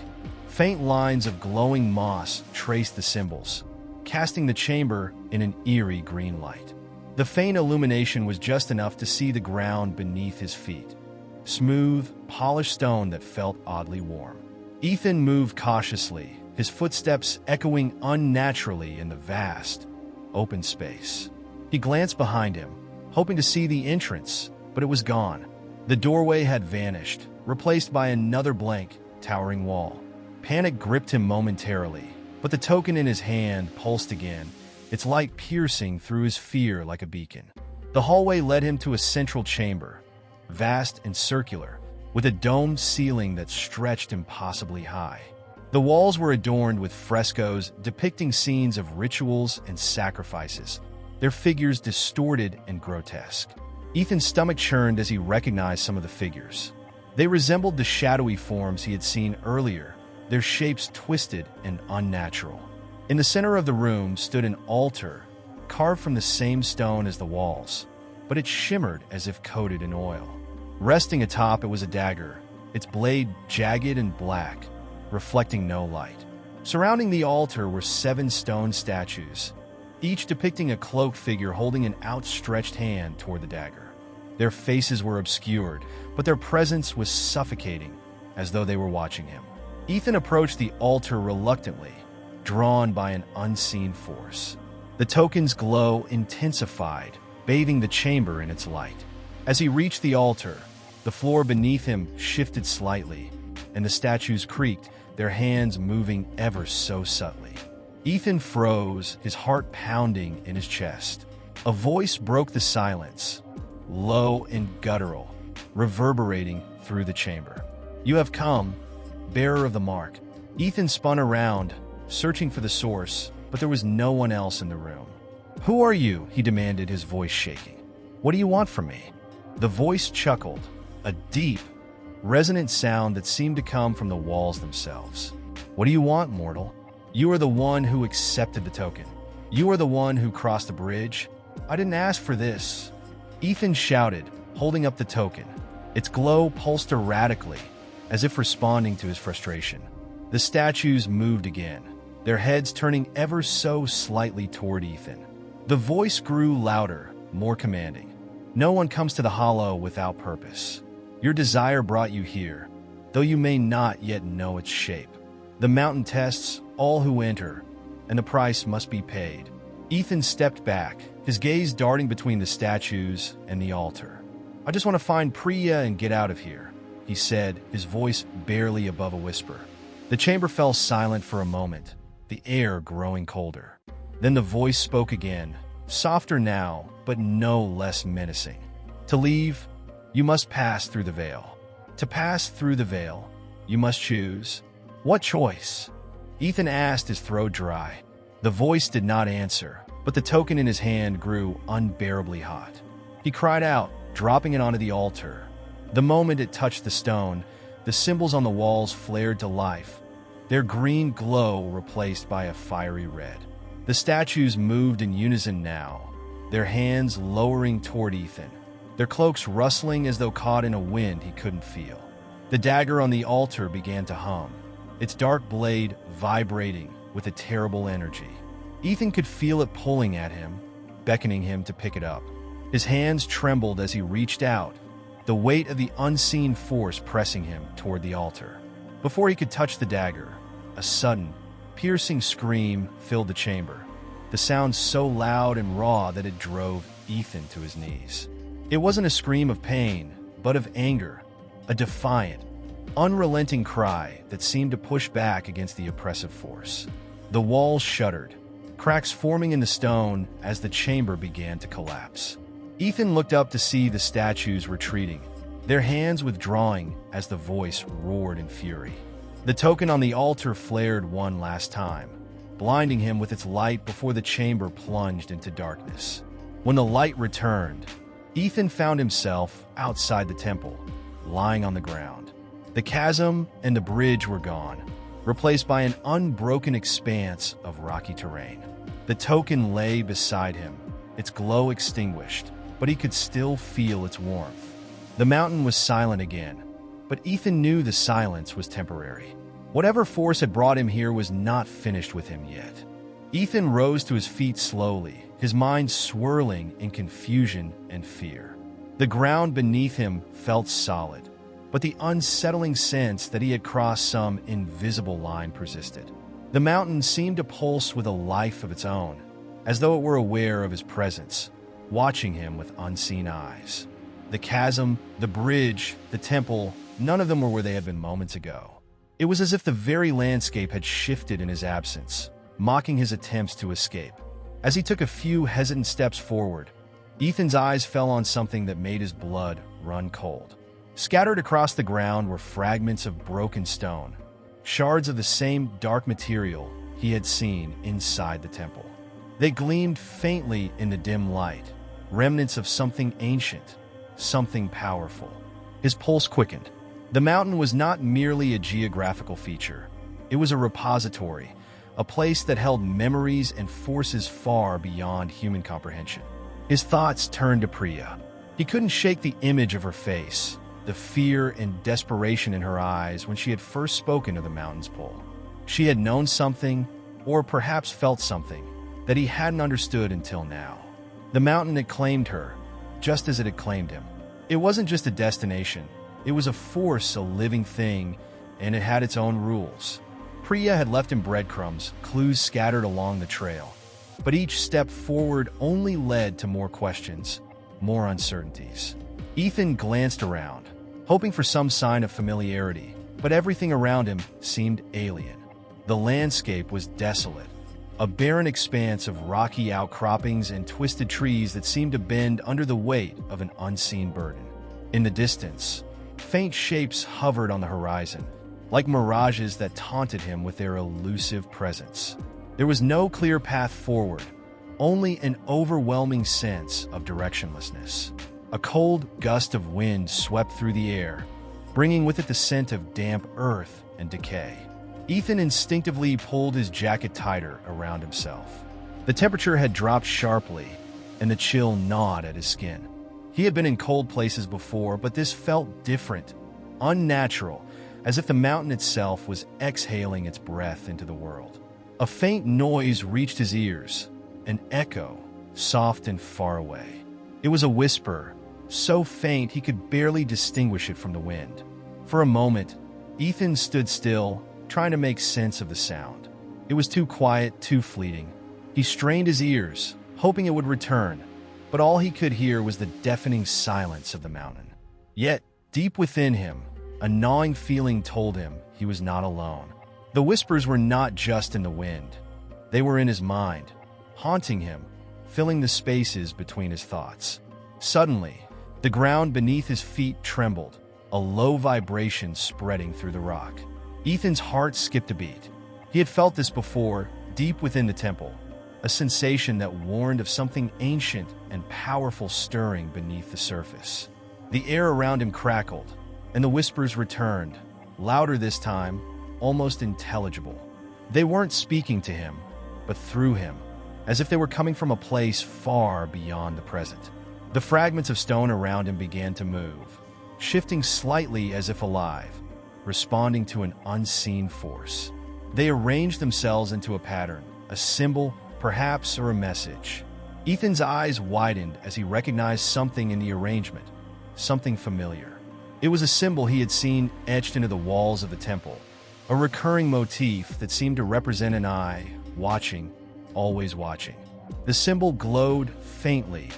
Faint lines of glowing moss traced the symbols, casting the chamber in an eerie green light. The faint illumination was just enough to see the ground beneath his feet, smooth, polished stone that felt oddly warm. Ethan moved cautiously, his footsteps echoing unnaturally in the vast, open space. He glanced behind him, hoping to see the entrance, but it was gone. The doorway had vanished, replaced by another blank, towering wall. Panic gripped him momentarily, but the token in his hand pulsed again, its light piercing through his fear like a beacon. The hallway led him to a central chamber, vast and circular, with a domed ceiling that stretched impossibly high. The walls were adorned with frescoes depicting scenes of rituals and sacrifices, their figures distorted and grotesque. Ethan's stomach churned as he recognized some of the figures. They resembled the shadowy forms he had seen earlier, their shapes twisted and unnatural. In the center of the room stood an altar, carved from the same stone as the walls, but it shimmered as if coated in oil. Resting atop it was a dagger, its blade jagged and black, reflecting no light. Surrounding the altar were 7 stone statues, each depicting a cloaked figure holding an outstretched hand toward the dagger. Their faces were obscured, but their presence was suffocating, as though they were watching him. Ethan approached the altar reluctantly, drawn by an unseen force. The token's glow intensified, bathing the chamber in its light. As he reached the altar, the floor beneath him shifted slightly, and the statues creaked, their hands moving ever so subtly. Ethan froze, his heart pounding in his chest. A voice broke the silence, low and guttural, reverberating through the chamber. "You have come, bearer of the mark." Ethan spun around, searching for the source, but there was no one else in the room. "Who are you?" he demanded, his voice shaking. "What do you want from me?" The voice chuckled, a deep, resonant sound that seemed to come from the walls themselves. "What do you want, mortal? You are the one who accepted the token. You are the one who crossed the bridge. I didn't ask for this." Ethan shouted, holding up the token. Its glow pulsed erratically, as if responding to his frustration. The statues moved again, their heads turning ever so slightly toward Ethan. The voice grew louder, more commanding. "No one comes to the hollow without purpose. Your desire brought you here, though you may not yet know its shape. The mountain tests all who enter, and the price must be paid." Ethan stepped back, his gaze darting between the statues and the altar. "I just want to find Priya and get out of here," he said, his voice barely above a whisper. The chamber fell silent for a moment, the air growing colder. Then the voice spoke again, softer now, but no less menacing. "To leave, you must pass through the veil. To pass through the veil, you must choose." "What choice?" Ethan asked, his throat dry. The voice did not answer, but the token in his hand grew unbearably hot. He cried out, dropping it onto the altar. The moment it touched the stone, the symbols on the walls flared to life, their green glow replaced by a fiery red. The statues moved in unison now, their hands lowering toward Ethan, their cloaks rustling as though caught in a wind he couldn't feel. The dagger on the altar began to hum, its dark blade vibrating with a terrible energy. Ethan could feel it pulling at him, beckoning him to pick it up. His hands trembled as he reached out, the weight of the unseen force pressing him toward the altar. Before he could touch the dagger, a sudden, piercing scream filled the chamber, the sound so loud and raw that it drove Ethan to his knees. It wasn't a scream of pain, but of anger, a defiant, unrelenting cry that seemed to push back against the oppressive force. The walls shuddered, cracks forming in the stone as the chamber began to collapse. Ethan looked up to see the statues retreating, their hands withdrawing as the voice roared in fury. The token on the altar flared one last time, blinding him with its light before the chamber plunged into darkness. When the light returned, Ethan found himself outside the temple, lying on the ground. The chasm and the bridge were gone, replaced by an unbroken expanse of rocky terrain. The token lay beside him, its glow extinguished, but he could still feel its warmth. The mountain was silent again, but Ethan knew the silence was temporary. Whatever force had brought him here was not finished with him yet. Ethan rose to his feet slowly, his mind swirling in confusion and fear. The ground beneath him felt solid, but the unsettling sense that he had crossed some invisible line persisted. The mountain seemed to pulse with a life of its own, as though it were aware of his presence, watching him with unseen eyes. The chasm, the bridge, the temple, none of them were where they had been moments ago. It was as if the very landscape had shifted in his absence, mocking his attempts to escape. As he took a few hesitant steps forward, Ethan's eyes fell on something that made his blood run cold. Scattered across the ground were fragments of broken stone, shards of the same dark material he had seen inside the temple. They gleamed faintly in the dim light, remnants of something ancient, something powerful. His pulse quickened. The mountain was not merely a geographical feature. It was a repository, a place that held memories and forces far beyond human comprehension. His thoughts turned to Priya. He couldn't shake the image of her face, the fear and desperation in her eyes when she had first spoken of the mountain's pull. She had known something, or perhaps felt something, that he hadn't understood until now. The mountain had claimed her, just as it had claimed him. It wasn't just a destination. It was a force, a living thing, and it had its own rules. Priya had left him breadcrumbs, clues scattered along the trail. But each step forward only led to more questions, more uncertainties. Ethan glanced around, hoping for some sign of familiarity, but everything around him seemed alien. The landscape was desolate, a barren expanse of rocky outcroppings and twisted trees that seemed to bend under the weight of an unseen burden. In the distance, faint shapes hovered on the horizon, like mirages that taunted him with their elusive presence. There was no clear path forward, only an overwhelming sense of directionlessness. A cold gust of wind swept through the air, bringing with it the scent of damp earth and decay. Ethan instinctively pulled his jacket tighter around himself. The temperature had dropped sharply, and the chill gnawed at his skin. He had been in cold places before, but this felt different, unnatural, as if the mountain itself was exhaling its breath into the world. A faint noise reached his ears, an echo, soft and far away. It was a whisper, so faint he could barely distinguish it from the wind. For a moment, Ethan stood still, trying to make sense of the sound. It was too quiet, too fleeting. He strained his ears, hoping it would return, but all he could hear was the deafening silence of the mountain. Yet, deep within him, a gnawing feeling told him he was not alone. The whispers were not just in the wind. They were in his mind, haunting him, filling the spaces between his thoughts. Suddenly, the ground beneath his feet trembled, a low vibration spreading through the rock. Ethan's heart skipped a beat. He had felt this before, deep within the temple, a sensation that warned of something ancient and powerful stirring beneath the surface. The air around him crackled, and the whispers returned, louder this time, almost intelligible. They weren't speaking to him, but through him, as if they were coming from a place far beyond the present. The fragments of stone around him began to move, shifting slightly as if alive, responding to an unseen force. They arranged themselves into a pattern, a symbol, perhaps, or a message. Ethan's eyes widened as he recognized something in the arrangement, something familiar. It was a symbol he had seen etched into the walls of the temple, a recurring motif that seemed to represent an eye, watching, always watching. The symbol glowed faintly,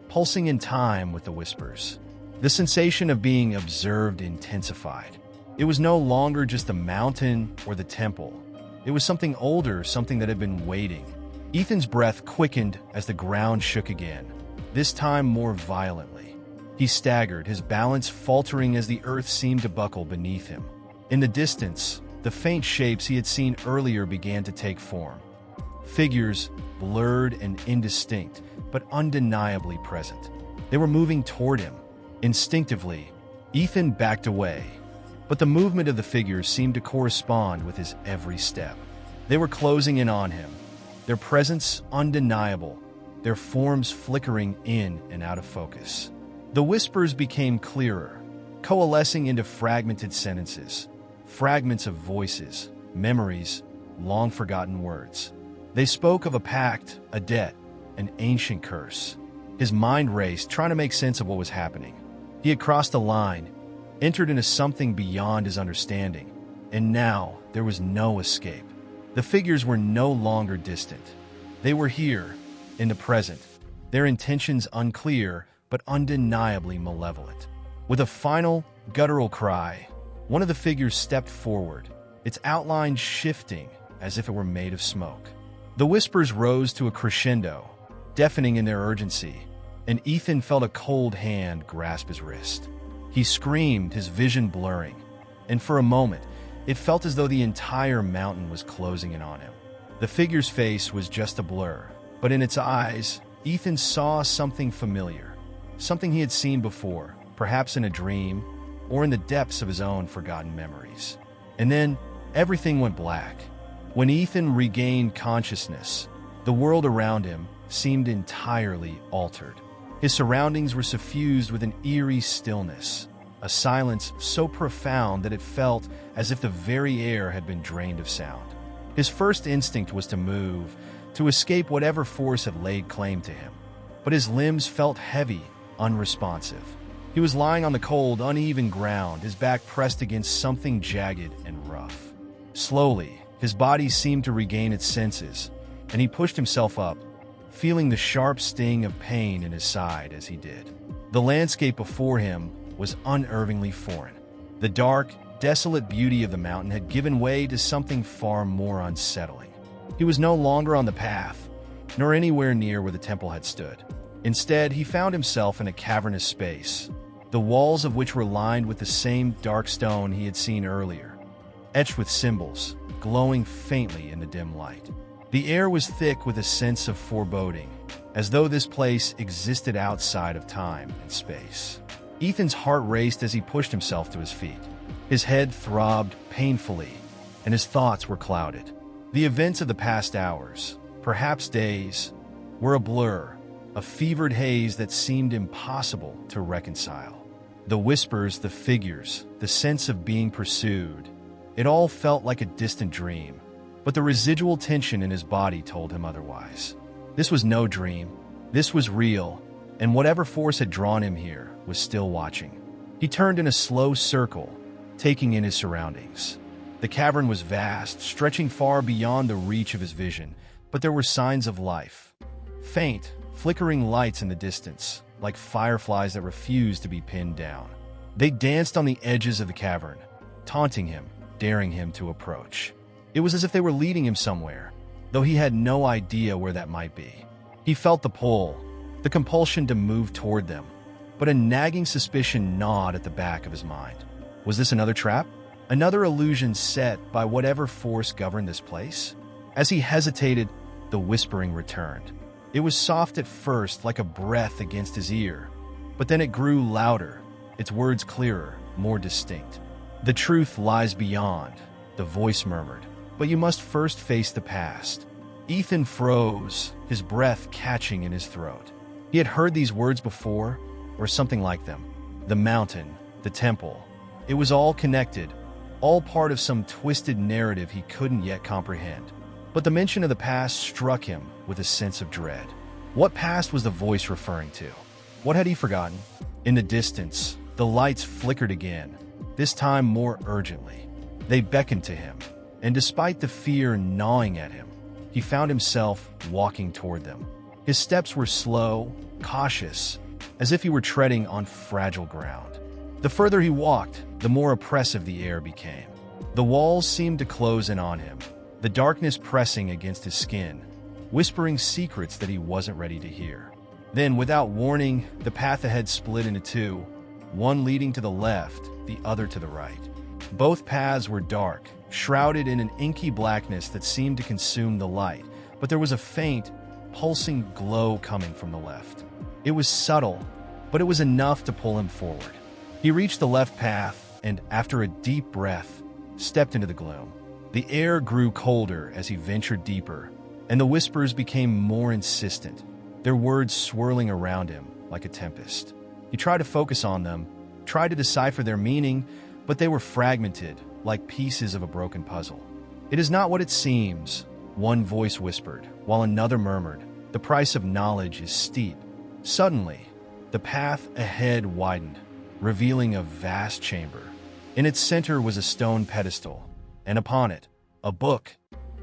pulsing in time with the whispers. The sensation of being observed intensified. It was no longer just the mountain or the temple. It was something older, something that had been waiting. Ethan's breath quickened as the ground shook again, this time more violently. He staggered, his balance faltering as the earth seemed to buckle beneath him. In the distance, the faint shapes he had seen earlier began to take form. Figures, blurred and indistinct, but undeniably present. They were moving toward him. Instinctively, Ethan backed away, but the movement of the figures seemed to correspond with his every step. They were closing in on him, their presence undeniable, their forms flickering in and out of focus. The whispers became clearer, coalescing into fragmented sentences, fragments of voices, memories, long-forgotten words. They spoke of a pact, a debt, an ancient curse. His mind raced, trying to make sense of what was happening. He had crossed a line, entered into something beyond his understanding, and now there was no escape. The figures were no longer distant. They were here, in the present, their intentions unclear but undeniably malevolent. With a final, guttural cry, one of the figures stepped forward, its outline shifting as if it were made of smoke. The whispers rose to a crescendo, deafening in their urgency, and Ethan felt a cold hand grasp his wrist. He screamed, his vision blurring, and for a moment, it felt as though the entire mountain was closing in on him. The figure's face was just a blur, but in its eyes, Ethan saw something familiar, something he had seen before, perhaps in a dream, or in the depths of his own forgotten memories. And then, everything went black. When Ethan regained consciousness, the world around him seemed entirely altered. His surroundings were suffused with an eerie stillness, a silence so profound that it felt as if the very air had been drained of sound. His first instinct was to move, to escape whatever force had laid claim to him. But his limbs felt heavy, unresponsive. He was lying on the cold, uneven ground, his back pressed against something jagged and rough. Slowly, his body seemed to regain its senses, and he pushed himself up, feeling the sharp sting of pain in his side as he did. The landscape before him was unervingly foreign. The dark, desolate beauty of the mountain had given way to something far more unsettling. He was no longer on the path, nor anywhere near where the temple had stood. Instead, he found himself in a cavernous space, the walls of which were lined with the same dark stone he had seen earlier, etched with symbols, glowing faintly in the dim light. The air was thick with a sense of foreboding, as though this place existed outside of time and space. Ethan's heart raced as he pushed himself to his feet. His head throbbed painfully, and his thoughts were clouded. The events of the past hours, perhaps days, were a blur, a fevered haze that seemed impossible to reconcile. The whispers, the figures, the sense of being pursued, it all felt like a distant dream, but the residual tension in his body told him otherwise. This was no dream. This was real, and whatever force had drawn him here was still watching. He turned in a slow circle, taking in his surroundings. The cavern was vast, stretching far beyond the reach of his vision, but there were signs of life. Faint, flickering lights in the distance, like fireflies that refused to be pinned down. They danced on the edges of the cavern, taunting him, daring him to approach. It was as if they were leading him somewhere, though he had no idea where that might be. He felt the pull, the compulsion to move toward them, but a nagging suspicion gnawed at the back of his mind. Was this another trap? Another illusion set by whatever force governed this place? As he hesitated, the whispering returned. It was soft at first, like a breath against his ear, but then it grew louder, its words clearer, more distinct. "The truth lies beyond," the voice murmured, "but you must first face the past." Ethan froze, his breath catching in his throat. He had heard these words before, or something like them. The mountain, the temple. It was all connected, all part of some twisted narrative he couldn't yet comprehend. But the mention of the past struck him with a sense of dread. What past was the voice referring to? What had he forgotten? In the distance, the lights flickered again, this time more urgently. They beckoned to him, and despite the fear gnawing at him, he found himself walking toward them. His steps were slow, cautious, as if he were treading on fragile ground. The further he walked, the more oppressive the air became. The walls seemed to close in on him, the darkness pressing against his skin, whispering secrets that he wasn't ready to hear. Then, without warning, the path ahead split into two, one leading to the left, the other to the right. Both paths were dark, shrouded in an inky blackness that seemed to consume the light, but there was a faint, pulsing glow coming from the left. It was subtle, but it was enough to pull him forward. He reached the left path and, after a deep breath, stepped into the gloom. The air grew colder as he ventured deeper, and the whispers became more insistent, their words swirling around him like a tempest. He tried to focus on them, tried to decipher their meaning, but they were fragmented, like pieces of a broken puzzle. "It is not what it seems," one voice whispered, while another murmured, "The price of knowledge is steep." Suddenly, the path ahead widened, revealing a vast chamber. In its center was a stone pedestal, and upon it, a book,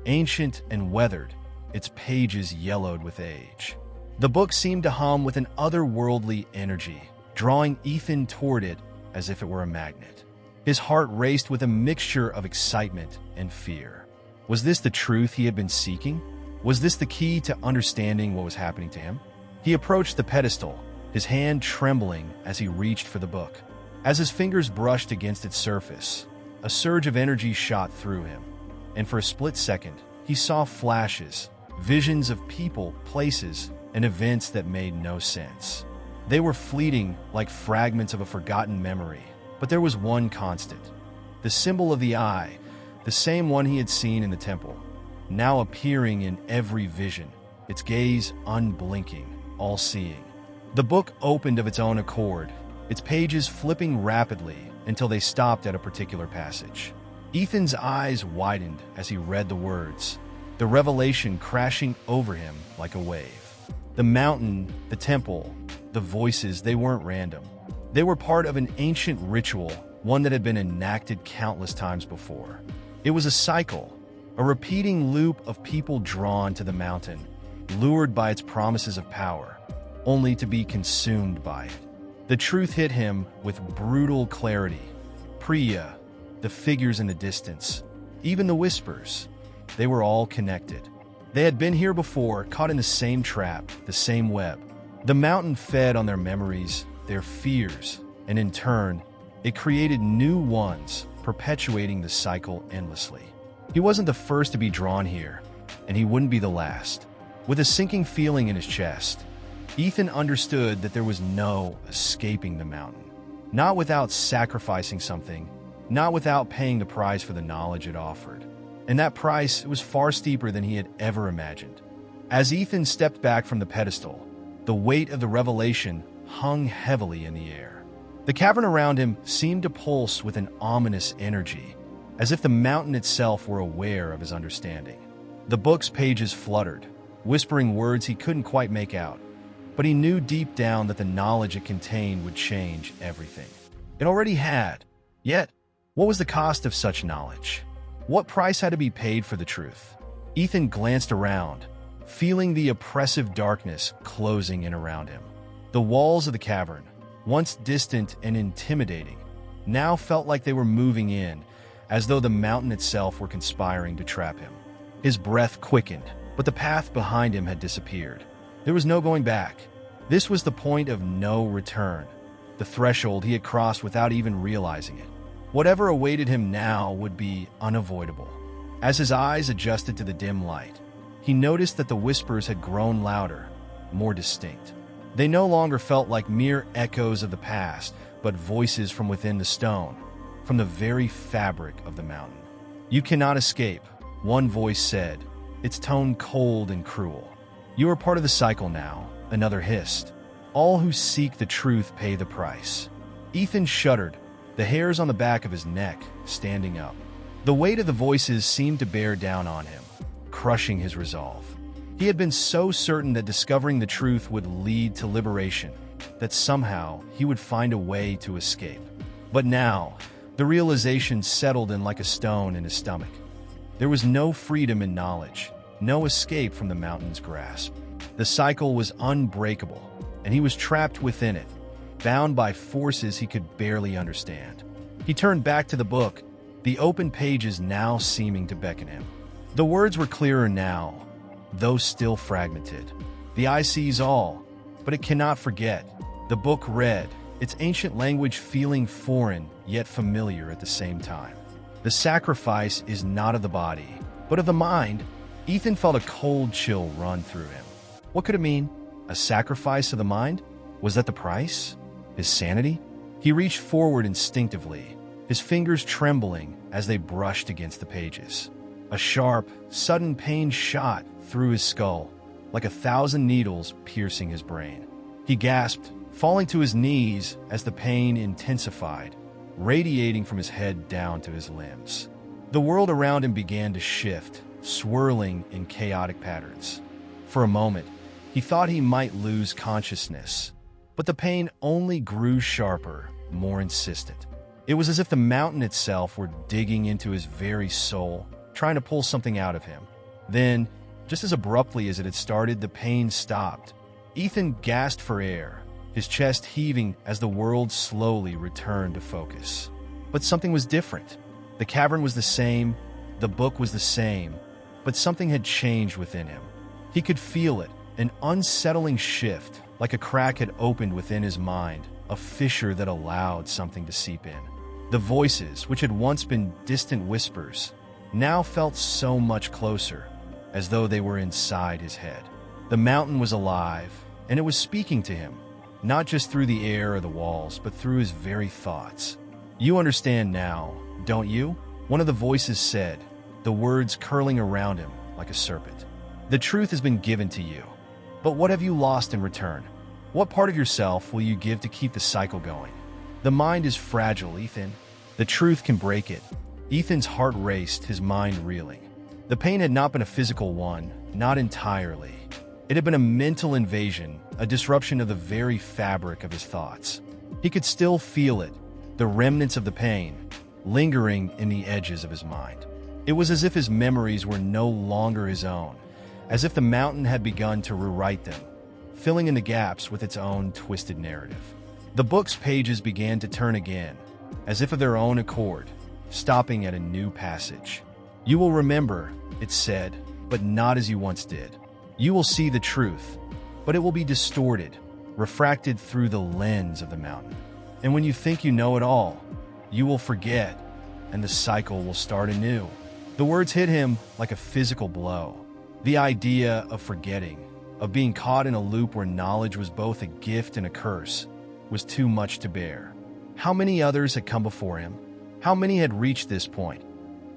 ancient and weathered, its pages yellowed with age. The book seemed to hum with an otherworldly energy, drawing Ethan toward it as if it were a magnet. His heart raced with a mixture of excitement and fear. Was this the truth he had been seeking? Was this the key to understanding what was happening to him? He approached the pedestal, his hand trembling as he reached for the book. As his fingers brushed against its surface, a surge of energy shot through him, and for a split second, he saw flashes, visions of people, places, and events that made no sense. They were fleeting, like fragments of a forgotten memory, but there was one constant. The symbol of the eye, the same one he had seen in the temple, now appearing in every vision, its gaze unblinking, all-seeing. The book opened of its own accord, its pages flipping rapidly until they stopped at a particular passage. Ethan's eyes widened as he read the words, the revelation crashing over him like a wave. The mountain, the temple, the voices, they weren't random. They were part of an ancient ritual, one that had been enacted countless times before. It was a cycle, a repeating loop of people drawn to the mountain, lured by its promises of power, only to be consumed by it. The truth hit him with brutal clarity. Priya, the figures in the distance, even the whispers, they were all connected. They had been here before, caught in the same trap, the same web. The mountain fed on their memories, their fears, and in turn, it created new ones, perpetuating the cycle endlessly. He wasn't the first to be drawn here, and he wouldn't be the last. With a sinking feeling in his chest, Ethan understood that there was no escaping the mountain. Not without sacrificing something, not without paying the price for the knowledge it offered. And that price was far steeper than he had ever imagined. As Ethan stepped back from the pedestal, the weight of the revelation hung heavily in the air. The cavern around him seemed to pulse with an ominous energy, as if the mountain itself were aware of his understanding. The book's pages fluttered, whispering words he couldn't quite make out, but he knew deep down that the knowledge it contained would change everything. It already had. Yet, what was the cost of such knowledge? What price had to be paid for the truth? Ethan glanced around, feeling the oppressive darkness closing in around him. The walls of the cavern, once distant and intimidating, now felt like they were moving in, as though the mountain itself were conspiring to trap him. His breath quickened, but the path behind him had disappeared. There was no going back. This was the point of no return, the threshold he had crossed without even realizing it. Whatever awaited him now would be unavoidable. As his eyes adjusted to the dim light, he noticed that the whispers had grown louder, more distinct. They no longer felt like mere echoes of the past, but voices from within the stone, from the very fabric of the mountain. "You cannot escape," one voice said, its tone cold and cruel. "You are part of the cycle now," another hissed. "All who seek the truth pay the price." Ethan shuddered, the hairs on the back of his neck standing up. The weight of the voices seemed to bear down on him, crushing his resolve. He had been so certain that discovering the truth would lead to liberation, that somehow he would find a way to escape. But now, The realization settled in like a stone in his stomach. There was no freedom in knowledge, no escape from the mountain's grasp. The cycle was unbreakable, and he was trapped within it, bound by forces he could barely understand. He turned back to the book, the open pages now seeming to beckon him. The words were clearer now, though still fragmented. The eye sees all, but it cannot forget. The book read, its ancient language feeling foreign yet familiar at the same time. The sacrifice is not of the body, but of the mind. Ethan felt a cold chill run through him. What could it mean? A sacrifice of the mind? Was that the price? His sanity? He reached forward instinctively, his fingers trembling as they brushed against the pages. A sharp, sudden pain shot through his skull, like 1,000 needles piercing his brain. He gasped, falling to his knees as the pain intensified, radiating from his head down to his limbs. The world around him began to shift, swirling in chaotic patterns. For a moment, he thought he might lose consciousness, but the pain only grew sharper, more insistent. It was as if the mountain itself were digging into his very soul, trying to pull something out of him. Then, just as abruptly as it had started, the pain stopped. Ethan gasped for air, his chest heaving as the world slowly returned to focus. But something was different. The cavern was the same, the book was the same, but something had changed within him. He could feel it, an unsettling shift, like a crack had opened within his mind, a fissure that allowed something to seep in. The voices, which had once been distant whispers, now felt so much closer, as though they were inside his head. The mountain was alive, and it was speaking to him, not just through the air or the walls, but through his very thoughts. "You understand now, don't you?" one of the voices said, the words curling around him like a serpent. "The truth has been given to you, but what have you lost in return? What part of yourself will you give to keep the cycle going? The mind is fragile, Ethan. The truth can break it." Ethan's heart raced, his mind reeling. The pain had not been a physical one, not entirely. It had been a mental invasion, a disruption of the very fabric of his thoughts. He could still feel it, the remnants of the pain, lingering in the edges of his mind. It was as if his memories were no longer his own, as if the mountain had begun to rewrite them, filling in the gaps with its own twisted narrative. The book's pages began to turn again, as if of their own accord, stopping at a new passage. "You will remember," it said, "but not as you once did. You will see the truth, but it will be distorted, refracted through the lens of the mountain. And when you think you know it all, you will forget, and the cycle will start anew." The words hit him like a physical blow. The idea of forgetting, of being caught in a loop where knowledge was both a gift and a curse, was too much to bear. How many others had come before him? How many had reached this point,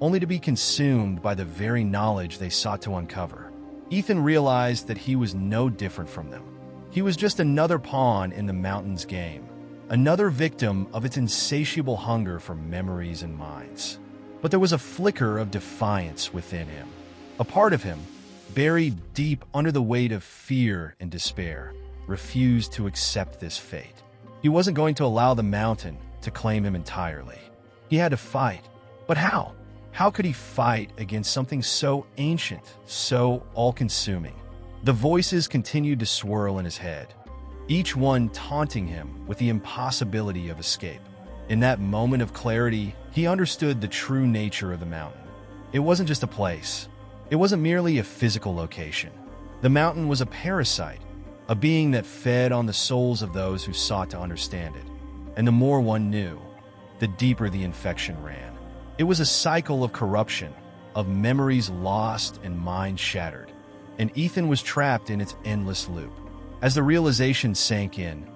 only to be consumed by the very knowledge they sought to uncover? Ethan realized that he was no different from them. He was just another pawn in the mountain's game, another victim of its insatiable hunger for memories and minds. But there was a flicker of defiance within him. A part of him, buried deep under the weight of fear and despair, refused to accept this fate. He wasn't going to allow the mountain to claim him entirely. He had to fight. But how? How could he fight against something so ancient, so all-consuming? The voices continued to swirl in his head, each one taunting him with the impossibility of escape. In that moment of clarity, he understood the true nature of the mountain. It wasn't just a place. It wasn't merely a physical location. The mountain was a parasite, a being that fed on the souls of those who sought to understand it. And the more one knew, the deeper the infection ran. It was a cycle of corruption, of memories lost and minds shattered, and Ethan was trapped in its endless loop. As the realization sank in,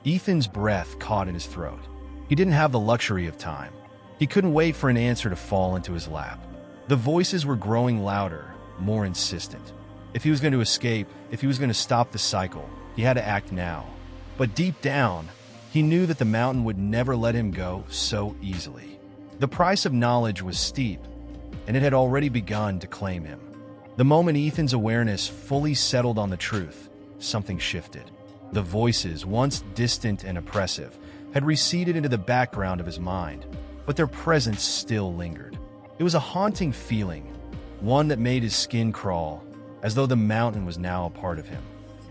Ethan's breath caught in his throat. He didn't have the luxury of time. He couldn't wait for an answer to fall into his lap. The voices were growing louder, more insistent. If he was going to escape, if he was going to stop the cycle, he had to act now. But deep down, he knew that the mountain would never let him go so easily. The price of knowledge was steep, and it had already begun to claim him. The moment Ethan's awareness fully settled on the truth, something shifted. The voices, once distant and oppressive, had receded into the background of his mind, but their presence still lingered. It was a haunting feeling, one that made his skin crawl, as though the mountain was now a part of him.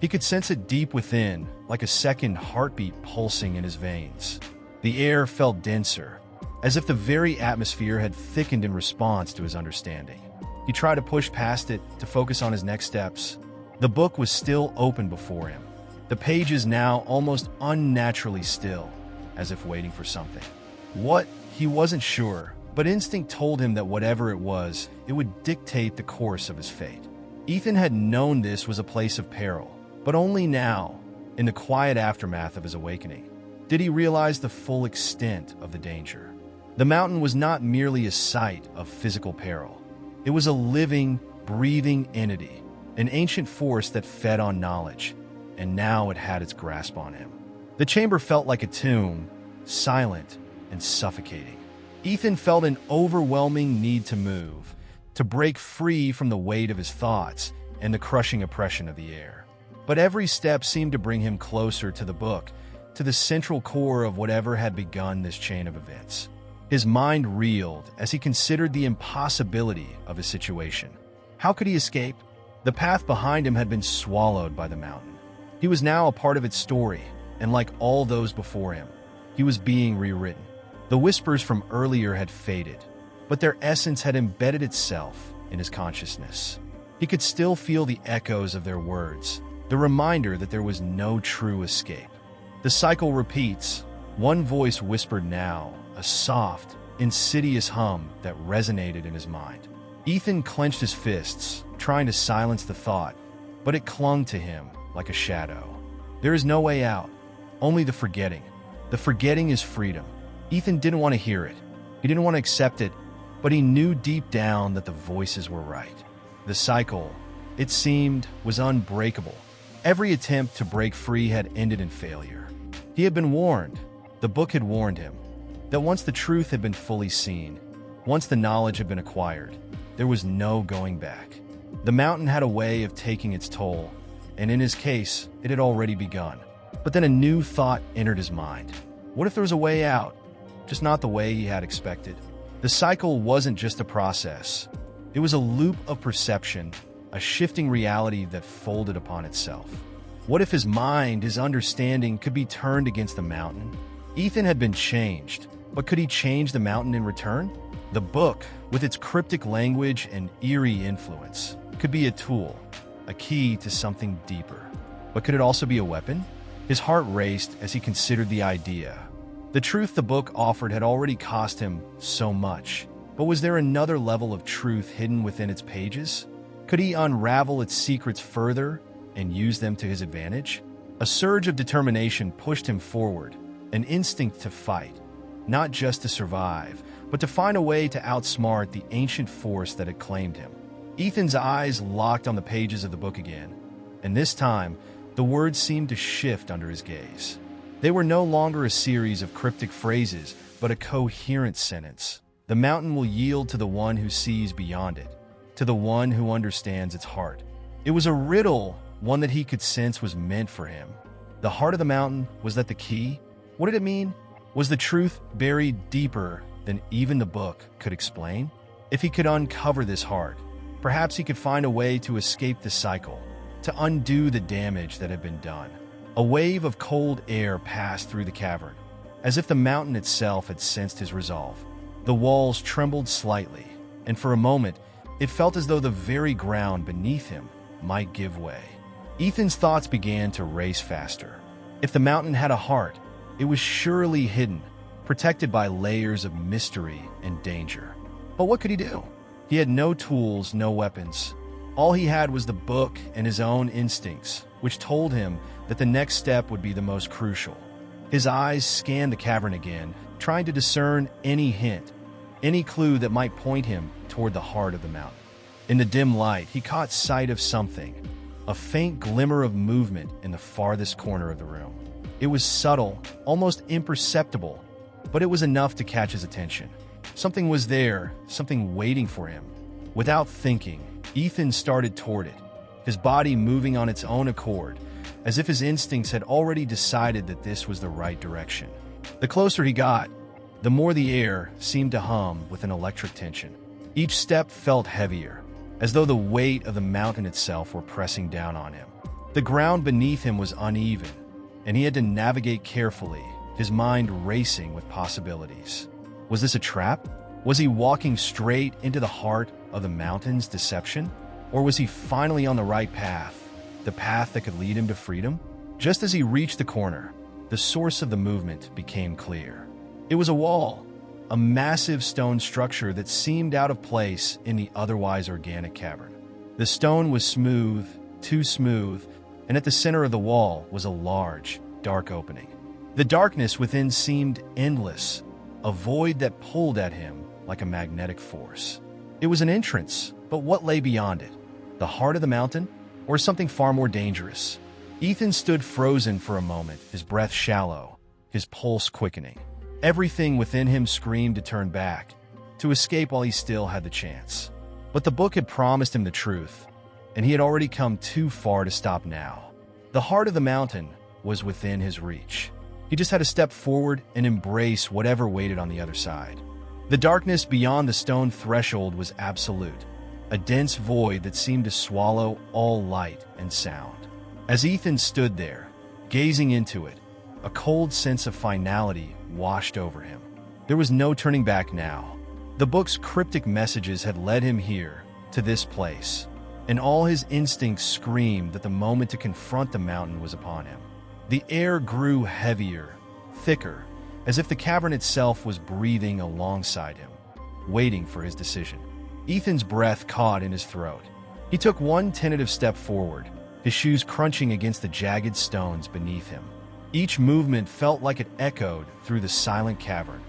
He could sense it deep within, like a second heartbeat pulsing in his veins. The air felt denser, as if the very atmosphere had thickened in response to his understanding. He tried to push past it, to focus on his next steps. The book was still open before him, the pages now almost unnaturally still, as if waiting for something. What? He wasn't sure, but instinct told him that whatever it was, it would dictate the course of his fate. Ethan had known this was a place of peril, but only now, in the quiet aftermath of his awakening, did he realize the full extent of the danger. The mountain was not merely a site of physical peril. It was a living, breathing entity, an ancient force that fed on knowledge, and now it had its grasp on him. The chamber felt like a tomb, silent and suffocating. Ethan felt an overwhelming need to move, to break free from the weight of his thoughts and the crushing oppression of the air. But every step seemed to bring him closer to the book, to the central core of whatever had begun this chain of events. His mind reeled as he considered the impossibility of his situation. How could he escape? The path behind him had been swallowed by the mountain. He was now a part of its story, and like all those before him, he was being rewritten. The whispers from earlier had faded, but their essence had embedded itself in his consciousness. He could still feel the echoes of their words, the reminder that there was no true escape. The cycle repeats. One voice whispered now, a soft, insidious hum that resonated in his mind. Ethan clenched his fists, trying to silence the thought, but it clung to him like a shadow. There is no way out, only the forgetting. The forgetting is freedom. Ethan didn't want to hear it. He didn't want to accept it, but he knew deep down that the voices were right. The cycle, it seemed, was unbreakable. Every attempt to break free had ended in failure. He had been warned. The book had warned him that once the truth had been fully seen, once the knowledge had been acquired, there was no going back. The mountain had a way of taking its toll, and in his case, it had already begun. But then a new thought entered his mind. What if there was a way out? Just not the way he had expected. The cycle wasn't just a process. It was a loop of perception, a shifting reality that folded upon itself. What if his mind, his understanding, could be turned against the mountain? Ethan had been changed, but could he change the mountain in return? The book, with its cryptic language and eerie influence, could be a tool, a key to something deeper. But could it also be a weapon? His heart raced as he considered the idea. The truth the book offered had already cost him so much, but was there another level of truth hidden within its pages? Could he unravel its secrets further and use them to his advantage? A surge of determination pushed him forward, an instinct to fight, not just to survive, but to find a way to outsmart the ancient force that had claimed him. Ethan's eyes locked on the pages of the book again, and this time, the words seemed to shift under his gaze. They were no longer a series of cryptic phrases, but a coherent sentence. The mountain will yield to the one who sees beyond it, to the one who understands its heart. It was a riddle, one that he could sense was meant for him. The heart of the mountain, was that the key? What did it mean? Was the truth buried deeper than even the book could explain? If he could uncover this heart, perhaps he could find a way to escape the cycle, to undo the damage that had been done. A wave of cold air passed through the cavern, as if the mountain itself had sensed his resolve. The walls trembled slightly, and for a moment, it felt as though the very ground beneath him might give way. Ethan's thoughts began to race faster. If the mountain had a heart, it was surely hidden, protected by layers of mystery and danger. But what could he do? He had no tools, no weapons. All he had was the book and his own instincts, which told him that the next step would be the most crucial. His eyes scanned the cavern again, trying to discern any hint, any clue that might point him toward the heart of the mountain. In the dim light, he caught sight of something, a faint glimmer of movement in the farthest corner of the room. It was subtle, almost imperceptible, but it was enough to catch his attention. Something was there, something waiting for him. Without thinking, Ethan started toward it, his body moving on its own accord, as if his instincts had already decided that this was the right direction. The closer he got, the more the air seemed to hum with an electric tension. Each step felt heavier, as though the weight of the mountain itself were pressing down on him. The ground beneath him was uneven, and he had to navigate carefully, his mind racing with possibilities. Was this a trap? Was he walking straight into the heart of the mountain's deception? Or was he finally on the right path, the path that could lead him to freedom? Just as he reached the corner, the source of the movement became clear. It was a wall, a massive stone structure that seemed out of place in the otherwise organic cavern. The stone was smooth, too smooth, and at the center of the wall was a large, dark opening. The darkness within seemed endless, a void that pulled at him like a magnetic force. It was an entrance, but what lay beyond it? The heart of the mountain, or something far more dangerous? Ethan stood frozen for a moment, his breath shallow, his pulse quickening. Everything within him screamed to turn back, to escape while he still had the chance. But the book had promised him the truth, and he had already come too far to stop now. The heart of the mountain was within his reach. He just had to step forward and embrace whatever waited on the other side. The darkness beyond the stone threshold was absolute, a dense void that seemed to swallow all light and sound. As Ethan stood there, gazing into it, a cold sense of finality washed over him. There was no turning back now. The book's cryptic messages had led him here, to this place, and all his instincts screamed that the moment to confront the mountain was upon him. The air grew heavier, thicker, as if the cavern itself was breathing alongside him, waiting for his decision. Ethan's breath caught in his throat. He took one tentative step forward, his shoes crunching against the jagged stones beneath him. Each movement felt like it echoed through the silent cavern,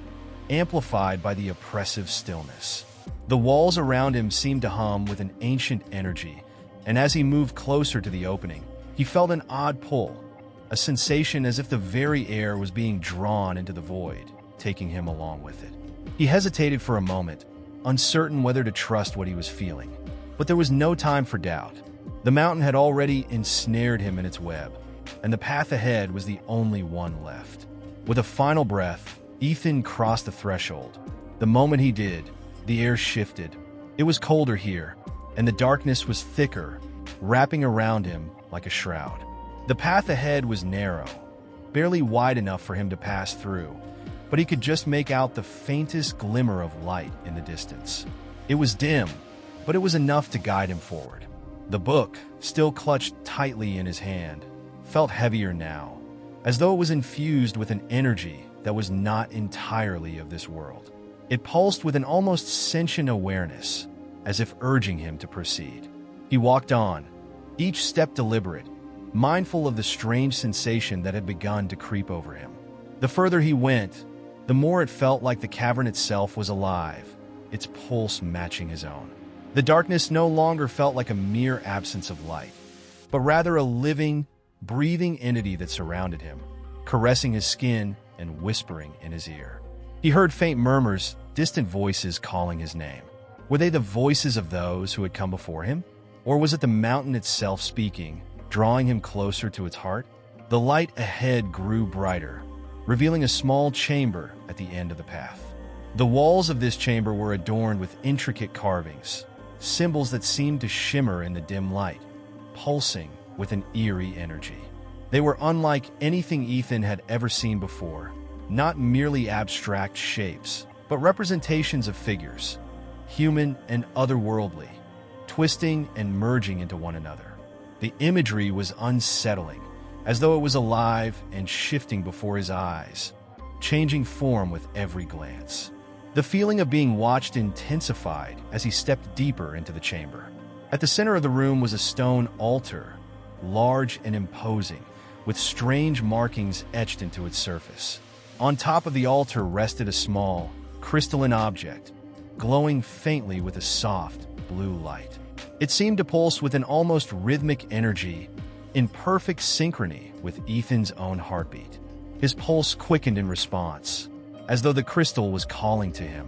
amplified by the oppressive stillness. The walls around him seemed to hum with an ancient energy, and as he moved closer to the opening, he felt an odd pull, a sensation as if the very air was being drawn into the void, taking him along with it. He hesitated for a moment, uncertain whether to trust what he was feeling. But there was no time for doubt. The mountain had already ensnared him in its web, and the path ahead was the only one left. With a final breath, Ethan crossed the threshold. The moment he did, the air shifted. It was colder here, and the darkness was thicker, wrapping around him like a shroud. The path ahead was narrow, barely wide enough for him to pass through, but he could just make out the faintest glimmer of light in the distance. It was dim, but it was enough to guide him forward. The book, still clutched tightly in his hand, felt heavier now, as though it was infused with an energy that was not entirely of this world. It pulsed with an almost sentient awareness, as if urging him to proceed. He walked on, each step deliberate, mindful of the strange sensation that had begun to creep over him. The further he went, the more it felt like the cavern itself was alive, its pulse matching his own. The darkness no longer felt like a mere absence of light, but rather a living, breathing entity that surrounded him, caressing his skin and whispering in his ear. He heard faint murmurs, distant voices calling his name. Were they the voices of those who had come before him? Or was it the mountain itself speaking, drawing him closer to its heart? The light ahead grew brighter, revealing a small chamber at the end of the path. The walls of this chamber were adorned with intricate carvings, symbols that seemed to shimmer in the dim light, pulsing with an eerie energy. They were unlike anything Ethan had ever seen before, not merely abstract shapes, but representations of figures, human and otherworldly, twisting and merging into one another. The imagery was unsettling, as though it was alive and shifting before his eyes, changing form with every glance. The feeling of being watched intensified as he stepped deeper into the chamber. At the center of the room was a stone altar, large and imposing, with strange markings etched into its surface. On top of the altar rested a small, crystalline object, glowing faintly with a soft, blue light. It seemed to pulse with an almost rhythmic energy, in perfect synchrony with Ethan's own heartbeat. His pulse quickened in response, as though the crystal was calling to him,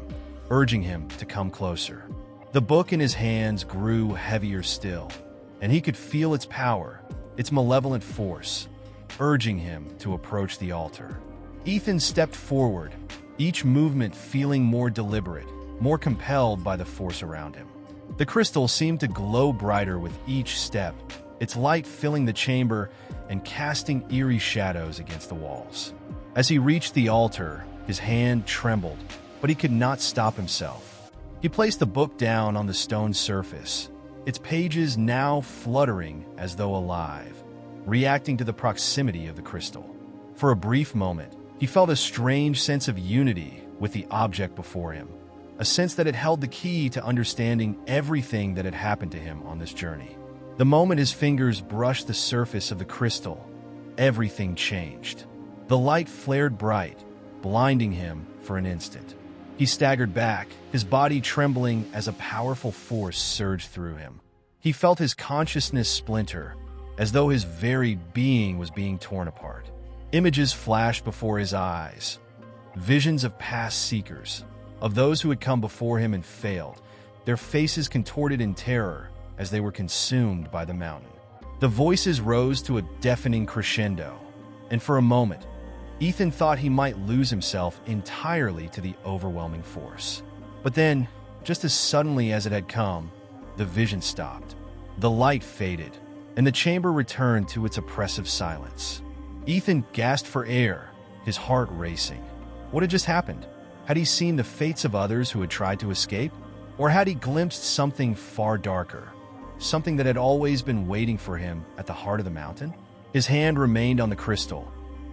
urging him to come closer. The book in his hands grew heavier still, and he could feel its power, its malevolent force, urging him to approach the altar. Ethan stepped forward, each movement feeling more deliberate, more compelled by the force around him. The crystal seemed to glow brighter with each step, its light filling the chamber and casting eerie shadows against the walls. As he reached the altar, his hand trembled, but he could not stop himself. He placed the book down on the stone surface, its pages now fluttering as though alive, reacting to the proximity of the crystal. For a brief moment, he felt a strange sense of unity with the object before him, a sense that it held the key to understanding everything that had happened to him on this journey. The moment his fingers brushed the surface of the crystal, everything changed. The light flared bright, blinding him for an instant. He staggered back, his body trembling as a powerful force surged through him. He felt his consciousness splinter, as though his very being was being torn apart. Images flashed before his eyes, visions of past seekers, of those who had come before him and failed, their faces contorted in terror as they were consumed by the mountain. The voices rose to a deafening crescendo, and for a moment, Ethan thought he might lose himself entirely to the overwhelming force. But then, just as suddenly as it had come, the vision stopped. The light faded, and the chamber returned to its oppressive silence. Ethan gasped for air, his heart racing. What had just happened? Had he seen the fates of others who had tried to escape? Or had he glimpsed something far darker, something that had always been waiting for him at the heart of the mountain? His hand remained on the crystal,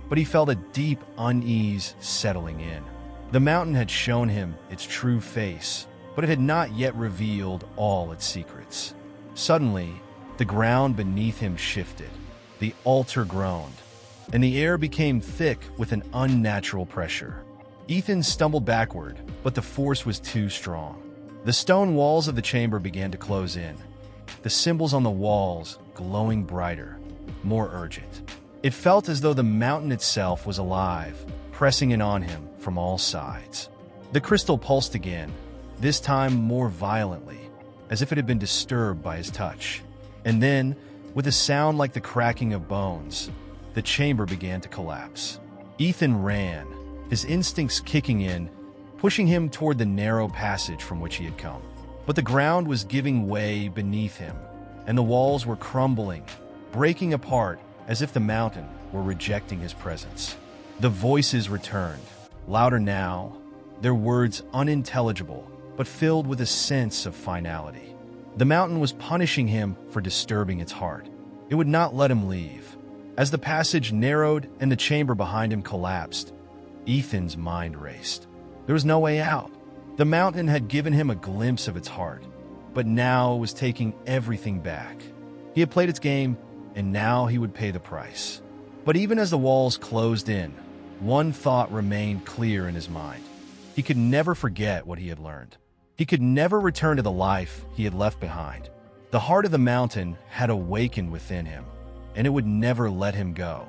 but he felt a deep unease settling in. The mountain had shown him its true face, but it had not yet revealed all its secrets. Suddenly, the ground beneath him shifted. The altar groaned, and the air became thick with an unnatural pressure. Ethan stumbled backward, but the force was too strong. The stone walls of the chamber began to close in, the symbols on the walls glowing brighter, more urgent. It felt as though the mountain itself was alive, pressing in on him from all sides. The crystal pulsed again, this time more violently, as if it had been disturbed by his touch. And then, with a sound like the cracking of bones, the chamber began to collapse. Ethan ran, his instincts kicking in, pushing him toward the narrow passage from which he had come. But the ground was giving way beneath him, and the walls were crumbling, breaking apart as if the mountain were rejecting his presence. The voices returned, louder now, their words unintelligible, but filled with a sense of finality. The mountain was punishing him for disturbing its heart. It would not let him leave. As the passage narrowed and the chamber behind him collapsed, Ethan's mind raced. There was no way out. The mountain had given him a glimpse of its heart, but now it was taking everything back. He had played its game, and now he would pay the price. But even as the walls closed in, one thought remained clear in his mind. He could never forget what he had learned. He could never return to the life he had left behind. The heart of the mountain had awakened within him, and it would never let him go.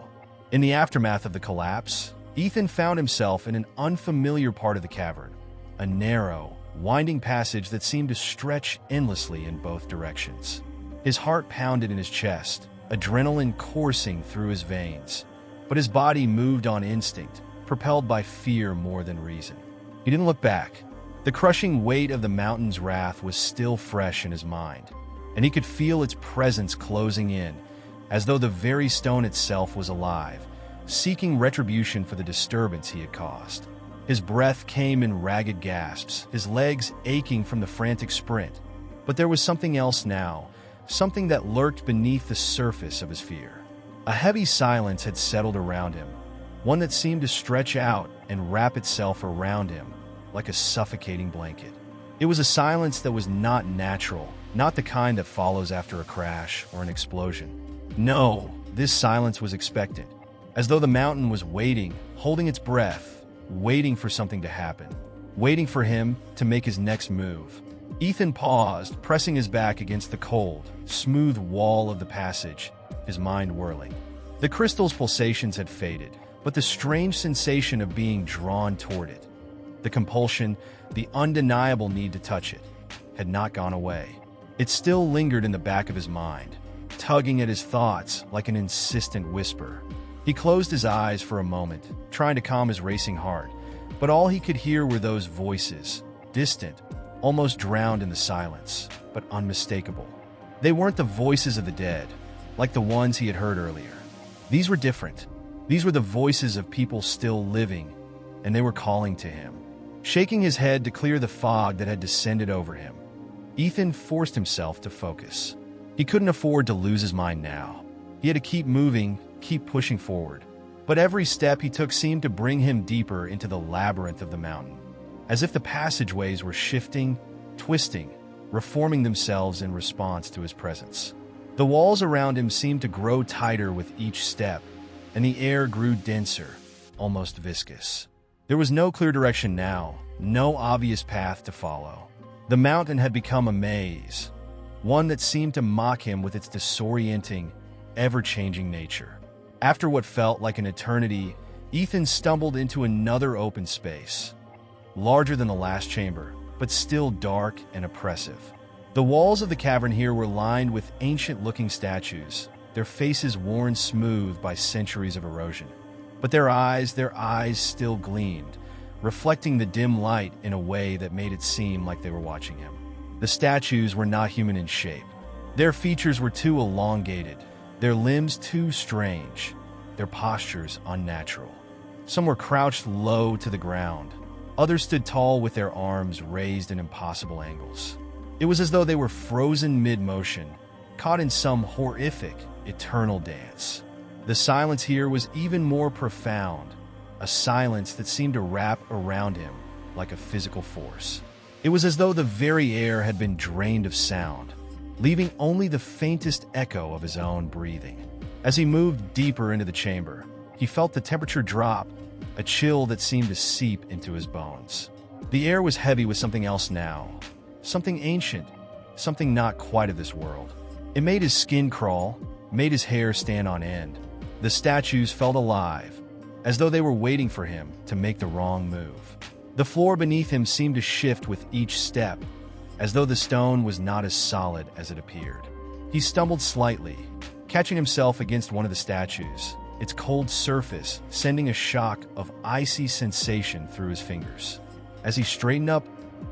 In the aftermath of the collapse, Ethan found himself in an unfamiliar part of the cavern, a narrow, winding passage that seemed to stretch endlessly in both directions. His heart pounded in his chest, adrenaline coursing through his veins, but his body moved on instinct, propelled by fear more than reason. He didn't look back. The crushing weight of the mountain's wrath was still fresh in his mind, and he could feel its presence closing in, as though the very stone itself was alive, seeking retribution for the disturbance he had caused. His breath came in ragged gasps, his legs aching from the frantic sprint. But there was something else now, something that lurked beneath the surface of his fear. A heavy silence had settled around him, one that seemed to stretch out and wrap itself around him like a suffocating blanket. It was a silence that was not natural, not the kind that follows after a crash or an explosion. No, this silence was expected, as though the mountain was waiting, holding its breath, waiting for something to happen, waiting for him to make his next move. Ethan paused, pressing his back against the cold, smooth wall of the passage, his mind whirling. The crystal's pulsations had faded, but the strange sensation of being drawn toward it, the compulsion, the undeniable need to touch it, had not gone away. It still lingered in the back of his mind, tugging at his thoughts like an insistent whisper. He closed his eyes for a moment, trying to calm his racing heart, But all he could hear were those voices, distant, almost drowned in the silence, but unmistakable. They weren't the voices of the dead, like the ones he had heard earlier. These were different. These were the voices of people still living, and they were calling to him. Shaking his head to clear the fog that had descended over him, Ethan forced himself to focus. He couldn't afford to lose his mind now. He had to keep moving, keep pushing forward. But every step he took seemed to bring him deeper into the labyrinth of the mountain, as if the passageways were shifting, twisting, reforming themselves in response to his presence. The walls around him seemed to grow tighter with each step, and the air grew denser, almost viscous. There was no clear direction now, no obvious path to follow. The mountain had become a maze, one that seemed to mock him with its disorienting, ever-changing nature. After what felt like an eternity, Ethan stumbled into another open space, larger than the last chamber, but still dark and oppressive. The walls of the cavern here were lined with ancient-looking statues, their faces worn smooth by centuries of erosion. But their eyes still gleamed, reflecting the dim light in a way that made it seem like they were watching him. The statues were not human in shape. Their features were too elongated, their limbs too strange, their postures unnatural. Some were crouched low to the ground. Others stood tall with their arms raised in impossible angles. It was as though they were frozen mid-motion, caught in some horrific, eternal dance. The silence here was even more profound, a silence that seemed to wrap around him like a physical force. It was as though the very air had been drained of sound, leaving only the faintest echo of his own breathing. As he moved deeper into the chamber, he felt the temperature drop, a chill that seemed to seep into his bones. The air was heavy with something else now, something ancient, something not quite of this world. It made his skin crawl, made his hair stand on end. The statues felt alive, as though they were waiting for him to make the wrong move. The floor beneath him seemed to shift with each step, as though the stone was not as solid as it appeared. He stumbled slightly, catching himself against one of the statues, its cold surface sending a shock of icy sensation through his fingers. As he straightened up,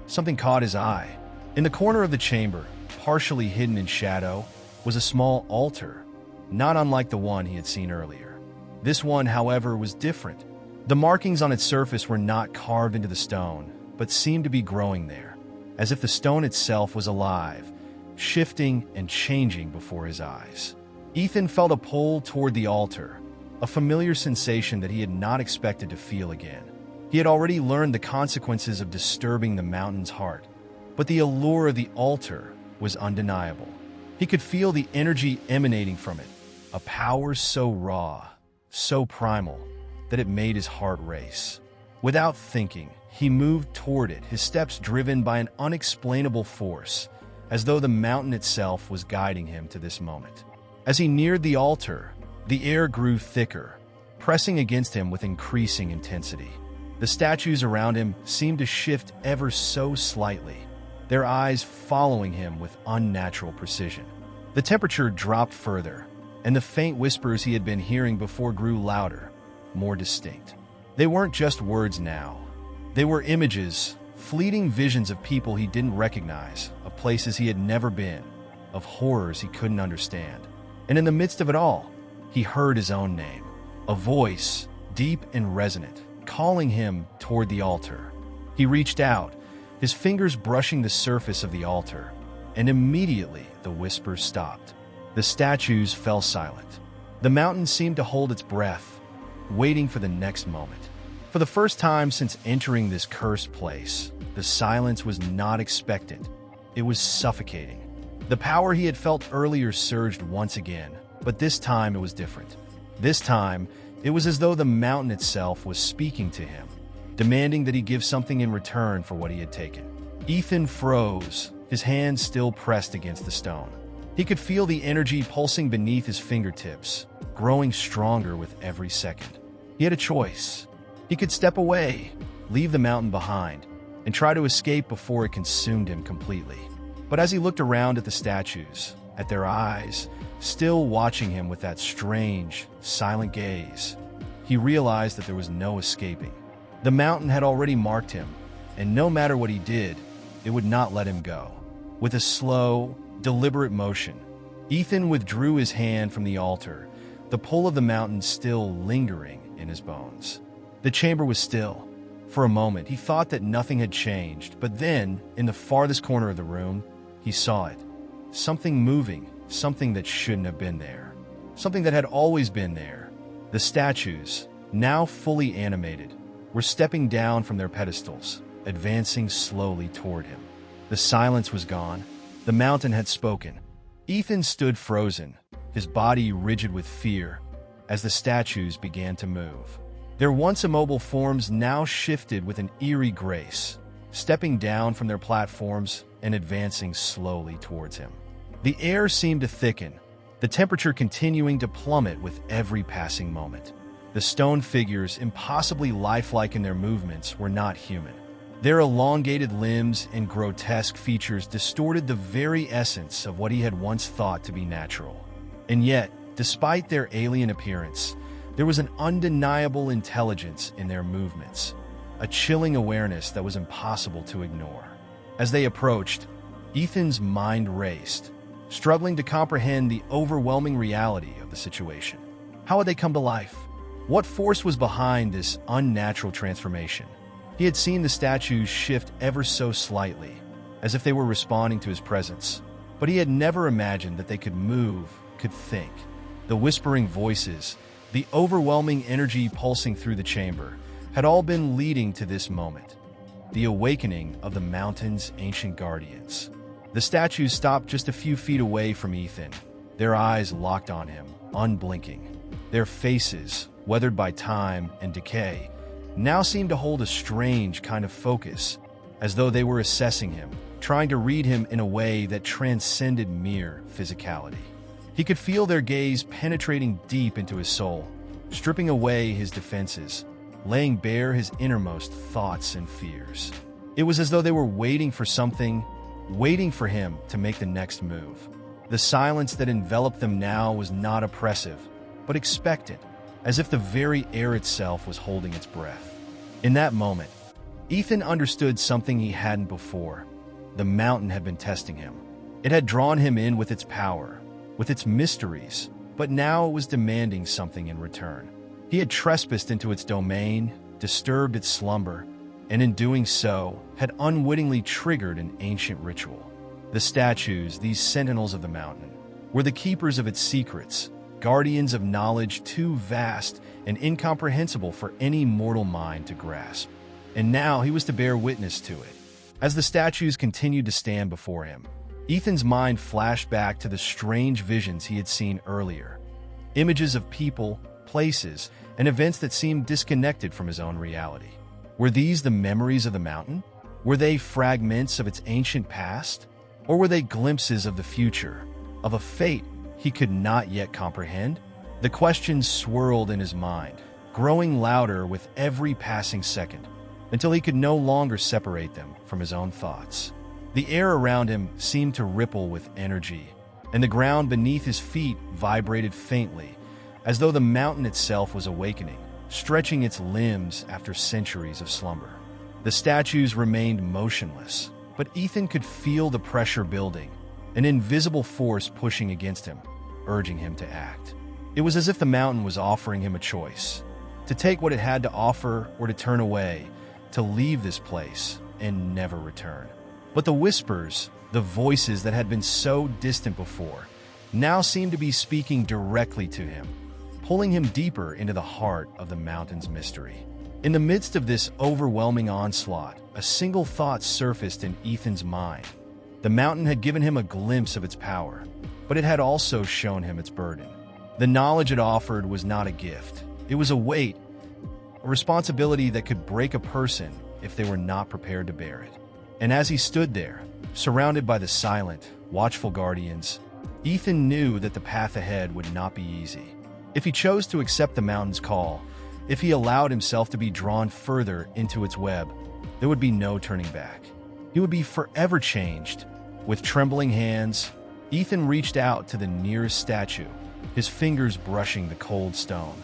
something caught his eye. In the corner of the chamber, partially hidden in shadow, was a small altar, not unlike the one he had seen earlier. This one, however, was different. The markings on its surface were not carved into the stone, but seemed to be growing there, as if the stone itself was alive, shifting and changing before his eyes. Ethan felt a pull toward the altar, a familiar sensation that he had not expected to feel again. He had already learned the consequences of disturbing the mountain's heart, but the allure of the altar was undeniable. He could feel the energy emanating from it, a power so raw, so primal, that it made his heart race. Without thinking, he moved toward it, his steps driven by an unexplainable force, as though the mountain itself was guiding him to this moment. As he neared the altar, the air grew thicker, pressing against him with increasing intensity. The statues around him seemed to shift ever so slightly, their eyes following him with unnatural precision. The temperature dropped further, and the faint whispers he had been hearing before grew louder, more distinct. They weren't just words now. They were images, fleeting visions of people he didn't recognize, of places he had never been, of horrors he couldn't understand. And in the midst of it all, he heard his own name, a voice, deep and resonant, calling him toward the altar. He reached out, his fingers brushing the surface of the altar, and immediately the whispers stopped. The statues fell silent. The mountain seemed to hold its breath, waiting for the next moment. For the first time since entering this cursed place, the silence was not expectant. It was suffocating. The power he had felt earlier surged once again, but this time it was different. This time, it was as though the mountain itself was speaking to him, demanding that he give something in return for what he had taken. Ethan froze, his hands still pressed against the stone. He could feel the energy pulsing beneath his fingertips, growing stronger with every second. He had a choice. He could step away, leave the mountain behind, and try to escape before it consumed him completely. But as he looked around at the statues, at their eyes, still watching him with that strange, silent gaze, he realized that there was no escaping. The mountain had already marked him, and no matter what he did, it would not let him go. With a slow, deliberate motion, Ethan withdrew his hand from the altar, the pull of the mountain still lingering in his bones. The chamber was still. For a moment, he thought that nothing had changed, but then, in the farthest corner of the room, he saw it. Something moving, something that shouldn't have been there. Something that had always been there. The statues, now fully animated, were stepping down from their pedestals, advancing slowly toward him. The silence was gone. The mountain had spoken. Ethan stood frozen, his body rigid with fear, as the statues began to move. Their once immobile forms now shifted with an eerie grace, stepping down from their platforms and advancing slowly towards him. The air seemed to thicken, the temperature continuing to plummet with every passing moment. The stone figures, impossibly lifelike in their movements, were not human. Their elongated limbs and grotesque features distorted the very essence of what he had once thought to be natural. And yet, despite their alien appearance, there was an undeniable intelligence in their movements, a chilling awareness that was impossible to ignore. As they approached, Ethan's mind raced, struggling to comprehend the overwhelming reality of the situation. How had they come to life? What force was behind this unnatural transformation? He had seen the statues shift ever so slightly, as if they were responding to his presence, but he had never imagined that they could move, could think. The whispering voices, the overwhelming energy pulsing through the chamber, had all been leading to this moment, the awakening of the mountain's ancient guardians. The statues stopped just a few feet away from Ethan, their eyes locked on him, unblinking. Their faces, weathered by time and decay, now seemed to hold a strange kind of focus, as though they were assessing him, trying to read him in a way that transcended mere physicality. He could feel their gaze penetrating deep into his soul, stripping away his defenses, laying bare his innermost thoughts and fears. It was as though they were waiting for something, waiting for him to make the next move. The silence that enveloped them now was not oppressive, but expectant, as if the very air itself was holding its breath. In that moment, Ethan understood something he hadn't before. The mountain had been testing him. It had drawn him in with its power, with its mysteries, but now it was demanding something in return. He had trespassed into its domain, disturbed its slumber, and in doing so, had unwittingly triggered an ancient ritual. The statues, these sentinels of the mountain, were the keepers of its secrets, guardians of knowledge too vast and incomprehensible for any mortal mind to grasp. And now he was to bear witness to it. As the statues continued to stand before him, Ethan's mind flashed back to the strange visions he had seen earlier. Images of people, places, and events that seemed disconnected from his own reality. Were these the memories of the mountain? Were they fragments of its ancient past? Or were they glimpses of the future, of a fate he could not yet comprehend? The questions swirled in his mind, growing louder with every passing second, until he could no longer separate them from his own thoughts. The air around him seemed to ripple with energy, and the ground beneath his feet vibrated faintly, as though the mountain itself was awakening, stretching its limbs after centuries of slumber. The statues remained motionless, but Ethan could feel the pressure building, an invisible force pushing against him, urging him to act. It was as if the mountain was offering him a choice, to take what it had to offer or to turn away, to leave this place and never return. But the whispers, the voices that had been so distant before, now seemed to be speaking directly to him, pulling him deeper into the heart of the mountain's mystery. In the midst of this overwhelming onslaught, a single thought surfaced in Ethan's mind. The mountain had given him a glimpse of its power, but it had also shown him its burden. The knowledge it offered was not a gift. It was a weight, a responsibility that could break a person if they were not prepared to bear it. And as he stood there, surrounded by the silent, watchful guardians, Ethan knew that the path ahead would not be easy. If he chose to accept the mountain's call, if he allowed himself to be drawn further into its web, there would be no turning back. He would be forever changed. With trembling hands, Ethan reached out to the nearest statue, his fingers brushing the cold stone.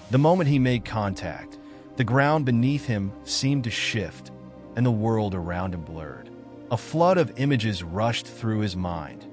The moment he made contact, The ground beneath him seemed to shift, and the world around him blurred. A flood of images rushed through his mind.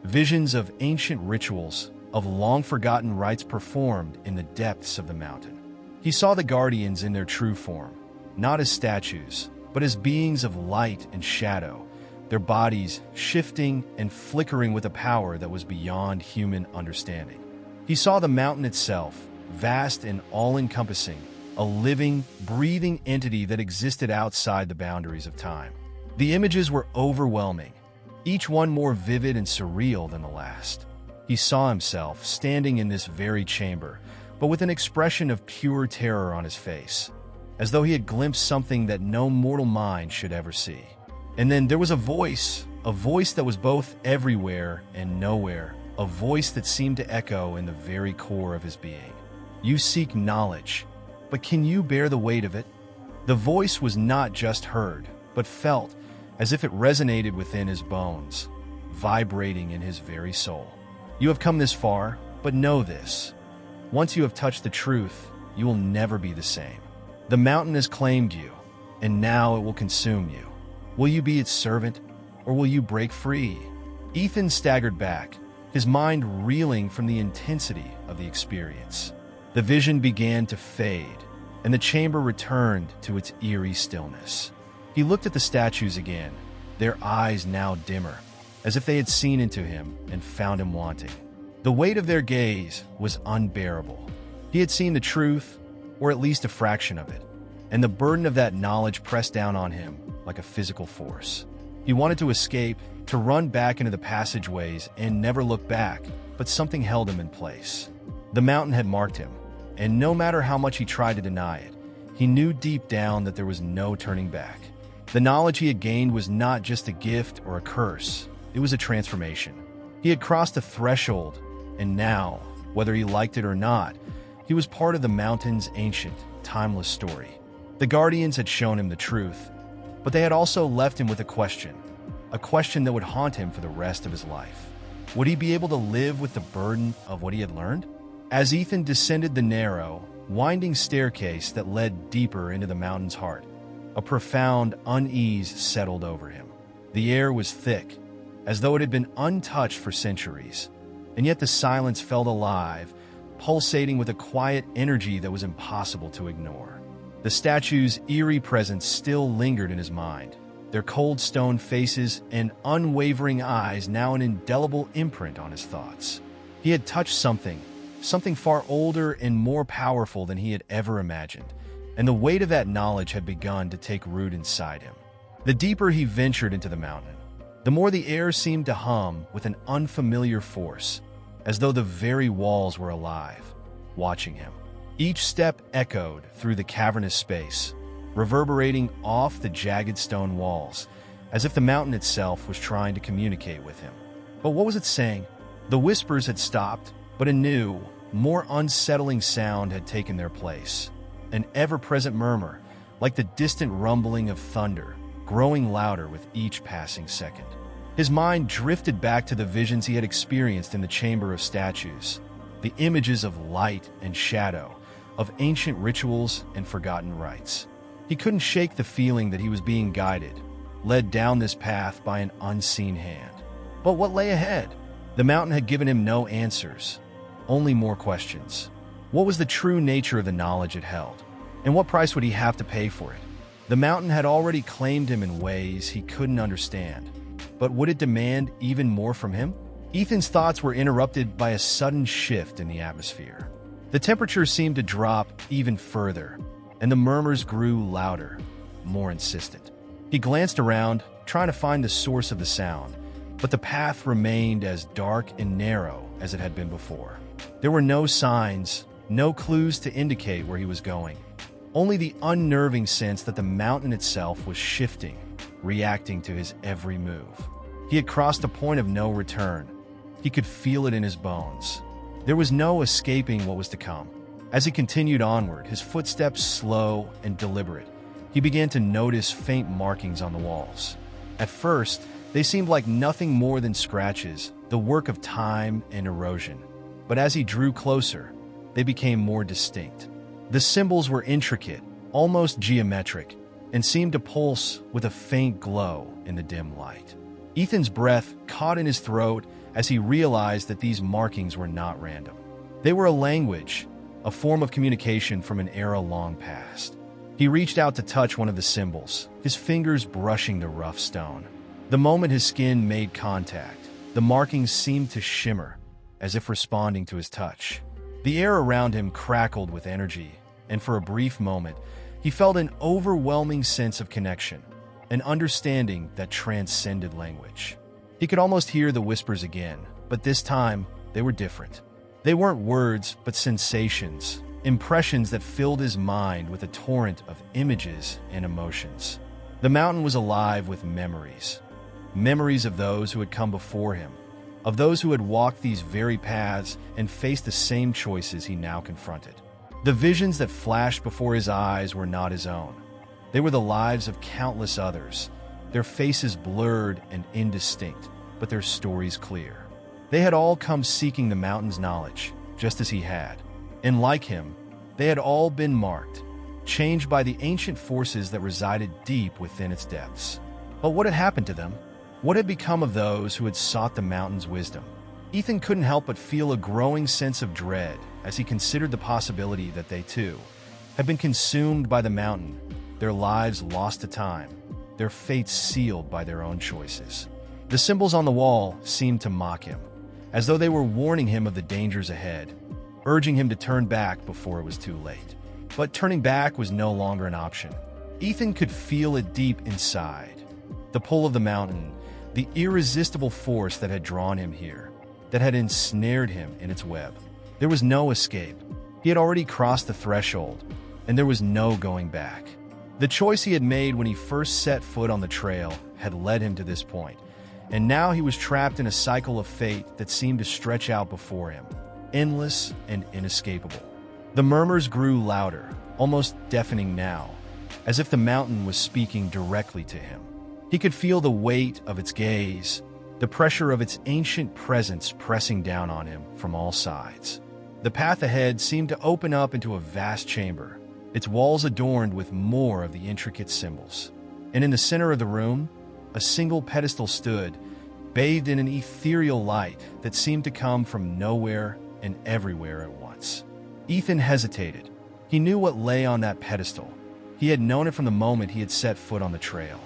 Visions of ancient rituals, of long-forgotten rites performed in the depths of the mountain. He saw the guardians in their true form, not as statues, but as beings of light and shadow, their bodies shifting and flickering with a power that was beyond human understanding. He saw the mountain itself, vast and all-encompassing, a living, breathing entity that existed outside the boundaries of time. The images were overwhelming, each one more vivid and surreal than the last. He saw himself standing in this very chamber, but with an expression of pure terror on his face, as though he had glimpsed something that no mortal mind should ever see. And then there was a voice that was both everywhere and nowhere, a voice that seemed to echo in the very core of his being. You seek knowledge, but can you bear the weight of it? The voice was not just heard, but felt, as if it resonated within his bones, vibrating in his very soul. You have come this far, but know this. Once you have touched the truth, you will never be the same. The mountain has claimed you, and now it will consume you. Will you be its servant, or will you break free? Ethan staggered back, his mind reeling from the intensity of the experience. The vision began to fade, and the chamber returned to its eerie stillness. He looked at the statues again, their eyes now dimmer, as if they had seen into him and found him wanting. The weight of their gaze was unbearable. He had seen the truth, or at least a fraction of it, and the burden of that knowledge pressed down on him like a physical force. He wanted to escape, to run back into the passageways and never look back, but something held him in place. The mountain had marked him, and no matter how much he tried to deny it, he knew deep down that there was no turning back. The knowledge he had gained was not just a gift or a curse, it was a transformation. He had crossed a threshold, and now, whether he liked it or not, he was part of the mountain's ancient, timeless story. The guardians had shown him the truth, but they had also left him with a question that would haunt him for the rest of his life. Would he be able to live with the burden of what he had learned? As Ethan descended the narrow, winding staircase that led deeper into the mountain's heart, a profound unease settled over him. The air was thick, as though it had been untouched for centuries, and yet the silence felt alive, pulsating with a quiet energy that was impossible to ignore. The statues' eerie presence still lingered in his mind, their cold stone faces and unwavering eyes now an indelible imprint on his thoughts. He had touched something far older and more powerful than he had ever imagined, and the weight of that knowledge had begun to take root inside him. The deeper he ventured into the mountain, the more the air seemed to hum with an unfamiliar force, as though the very walls were alive, watching him. Each step echoed through the cavernous space, reverberating off the jagged stone walls, as if the mountain itself was trying to communicate with him. But what was it saying? The whispers had stopped, but a new, more unsettling sound had taken their place. An ever-present murmur, like the distant rumbling of thunder, growing louder with each passing second. His mind drifted back to the visions he had experienced in the Chamber of Statues, the images of light and shadow, of ancient rituals and forgotten rites. He couldn't shake the feeling that he was being guided, led down this path by an unseen hand. But what lay ahead? The mountain had given him no answers, only more questions. What was the true nature of the knowledge it held? And what price would he have to pay for it? The mountain had already claimed him in ways he couldn't understand, but would it demand even more from him? Ethan's thoughts were interrupted by a sudden shift in the atmosphere. The temperature seemed to drop even further, and the murmurs grew louder, more insistent. He glanced around, trying to find the source of the sound, but the path remained as dark and narrow as it had been before. There were no signs, no clues to indicate where he was going. Only the unnerving sense that the mountain itself was shifting, reacting to his every move. He had crossed a point of no return. He could feel it in his bones. There was no escaping what was to come. As he continued onward, his footsteps slow and deliberate, he began to notice faint markings on the walls. At first, they seemed like nothing more than scratches, the work of time and erosion. But as he drew closer, they became more distinct. The symbols were intricate, almost geometric, and seemed to pulse with a faint glow in the dim light. Ethan's breath caught in his throat as he realized that these markings were not random. They were a language, a form of communication from an era long past. He reached out to touch one of the symbols, his fingers brushing the rough stone. The moment his skin made contact, the markings seemed to shimmer, as if responding to his touch. The air around him crackled with energy, and for a brief moment, he felt an overwhelming sense of connection, an understanding that transcended language. He could almost hear the whispers again, but this time, they were different. They weren't words, but sensations, impressions that filled his mind with a torrent of images and emotions. The mountain was alive with memories. Memories of those who had come before him, of those who had walked these very paths and faced the same choices he now confronted. The visions that flashed before his eyes were not his own. They were the lives of countless others, their faces blurred and indistinct, but their stories clear. They had all come seeking the mountain's knowledge, just as he had. And like him, they had all been marked, changed by the ancient forces that resided deep within its depths. But what had happened to them? What had become of those who had sought the mountain's wisdom? Ethan couldn't help but feel a growing sense of dread as he considered the possibility that they, too, had been consumed by the mountain, their lives lost to time, their fates sealed by their own choices. The symbols on the wall seemed to mock him, as though they were warning him of the dangers ahead, urging him to turn back before it was too late. But turning back was no longer an option. Ethan could feel it deep inside. The pull of the mountain, the irresistible force that had drawn him here, that had ensnared him in its web. There was no escape. He had already crossed the threshold, and there was no going back. The choice he had made when he first set foot on the trail had led him to this point, and now he was trapped in a cycle of fate that seemed to stretch out before him, endless and inescapable. The murmurs grew louder, almost deafening now, as if the mountain was speaking directly to him. He could feel the weight of its gaze, the pressure of its ancient presence pressing down on him from all sides. The path ahead seemed to open up into a vast chamber, its walls adorned with more of the intricate symbols. And in the center of the room, a single pedestal stood, bathed in an ethereal light that seemed to come from nowhere and everywhere at once. Ethan hesitated. He knew what lay on that pedestal. He had known it from the moment he had set foot on the trail.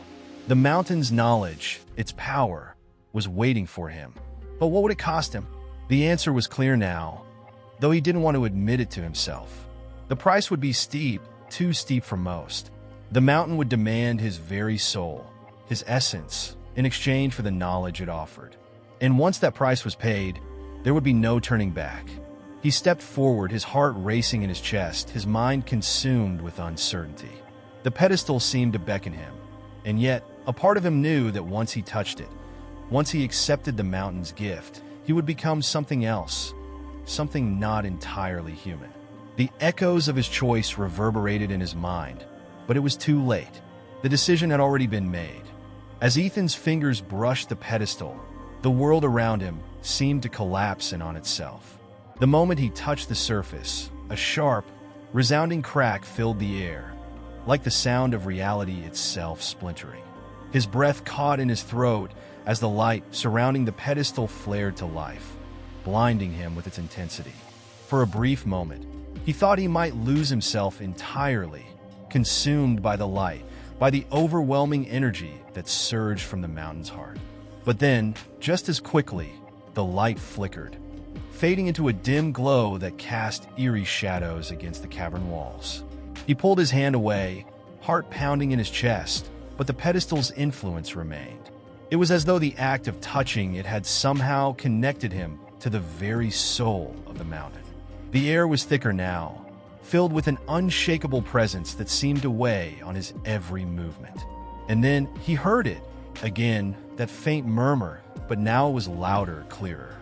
The mountain's knowledge, its power, was waiting for him. But what would it cost him? The answer was clear now, though he didn't want to admit it to himself. The price would be steep, too steep for most. The mountain would demand his very soul, his essence, in exchange for the knowledge it offered. And once that price was paid, there would be no turning back. He stepped forward, his heart racing in his chest, his mind consumed with uncertainty. The pedestal seemed to beckon him, and yet a part of him knew that once he touched it, once he accepted the mountain's gift, he would become something else, something not entirely human. The echoes of his choice reverberated in his mind, but it was too late. The decision had already been made. As Ethan's fingers brushed the pedestal, the world around him seemed to collapse in on itself. The moment he touched the surface, a sharp, resounding crack filled the air, like the sound of reality itself splintering. His breath caught in his throat as the light surrounding the pedestal flared to life, blinding him with its intensity. For a brief moment, he thought he might lose himself entirely, consumed by the light, by the overwhelming energy that surged from the mountain's heart. But then, just as quickly, the light flickered, fading into a dim glow that cast eerie shadows against the cavern walls. He pulled his hand away, heart pounding in his chest, but the pedestal's influence remained. It was as though the act of touching it had somehow connected him to the very soul of the mountain. The air was thicker now, filled with an unshakable presence that seemed to weigh on his every movement. And then he heard it, again, that faint murmur, but now it was louder, clearer.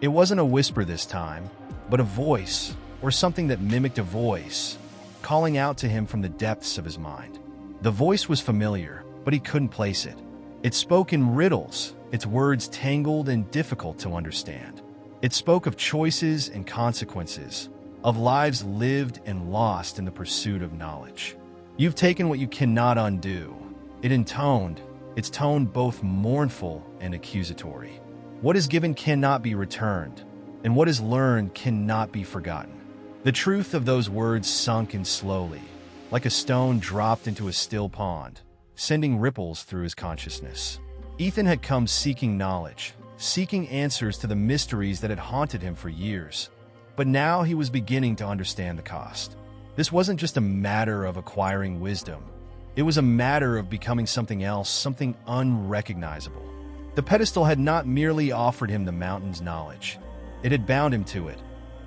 It wasn't a whisper this time, but a voice, or something that mimicked a voice, calling out to him from the depths of his mind. The voice was familiar, but he couldn't place it. It spoke in riddles, its words tangled and difficult to understand. It spoke of choices and consequences, of lives lived and lost in the pursuit of knowledge. You've taken what you cannot undo. It intoned, its tone both mournful and accusatory. What is given cannot be returned, and what is learned cannot be forgotten. The truth of those words sunk in slowly, like a stone dropped into a still pond, sending ripples through his consciousness. Ethan had come seeking knowledge, seeking answers to the mysteries that had haunted him for years. But now he was beginning to understand the cost. This wasn't just a matter of acquiring wisdom. It was a matter of becoming something else, something unrecognizable. The pedestal had not merely offered him the mountain's knowledge. It had bound him to it,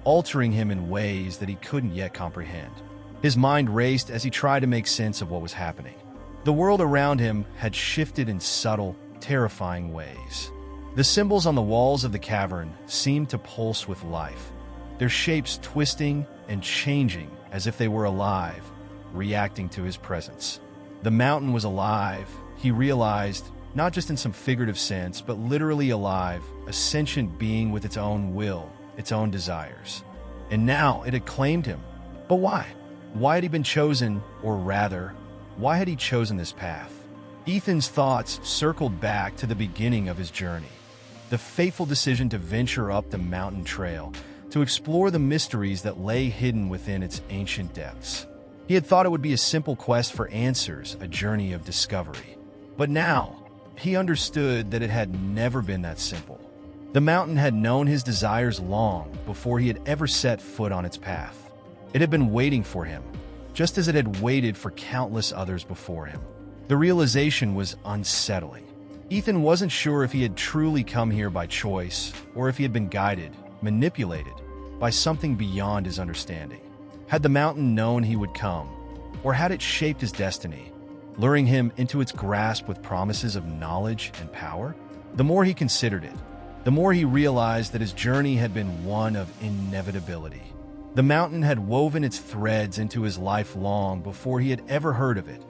altering him in ways that he couldn't yet comprehend. His mind raced as he tried to make sense of what was happening. The world around him had shifted in subtle, terrifying ways. The symbols on the walls of the cavern seemed to pulse with life, their shapes twisting and changing as if they were alive, reacting to his presence. The mountain was alive, he realized, not just in some figurative sense, but literally alive, a sentient being with its own will, its own desires. And now it had claimed him. But why? Why had he been chosen, or rather, why had he chosen this path? Ethan's thoughts circled back to the beginning of his journey. The fateful decision to venture up the mountain trail, to explore the mysteries that lay hidden within its ancient depths. He had thought it would be a simple quest for answers, a journey of discovery. But now, he understood that it had never been that simple. The mountain had known his desires long before he had ever set foot on its path. It had been waiting for him, just as it had waited for countless others before him. The realization was unsettling. Ethan wasn't sure if he had truly come here by choice, or if he had been guided, manipulated, by something beyond his understanding. Had the mountain known he would come, or had it shaped his destiny, luring him into its grasp with promises of knowledge and power? The more he considered it, the more he realized that his journey had been one of inevitability. The mountain had woven its threads into his life long before he had ever heard of it,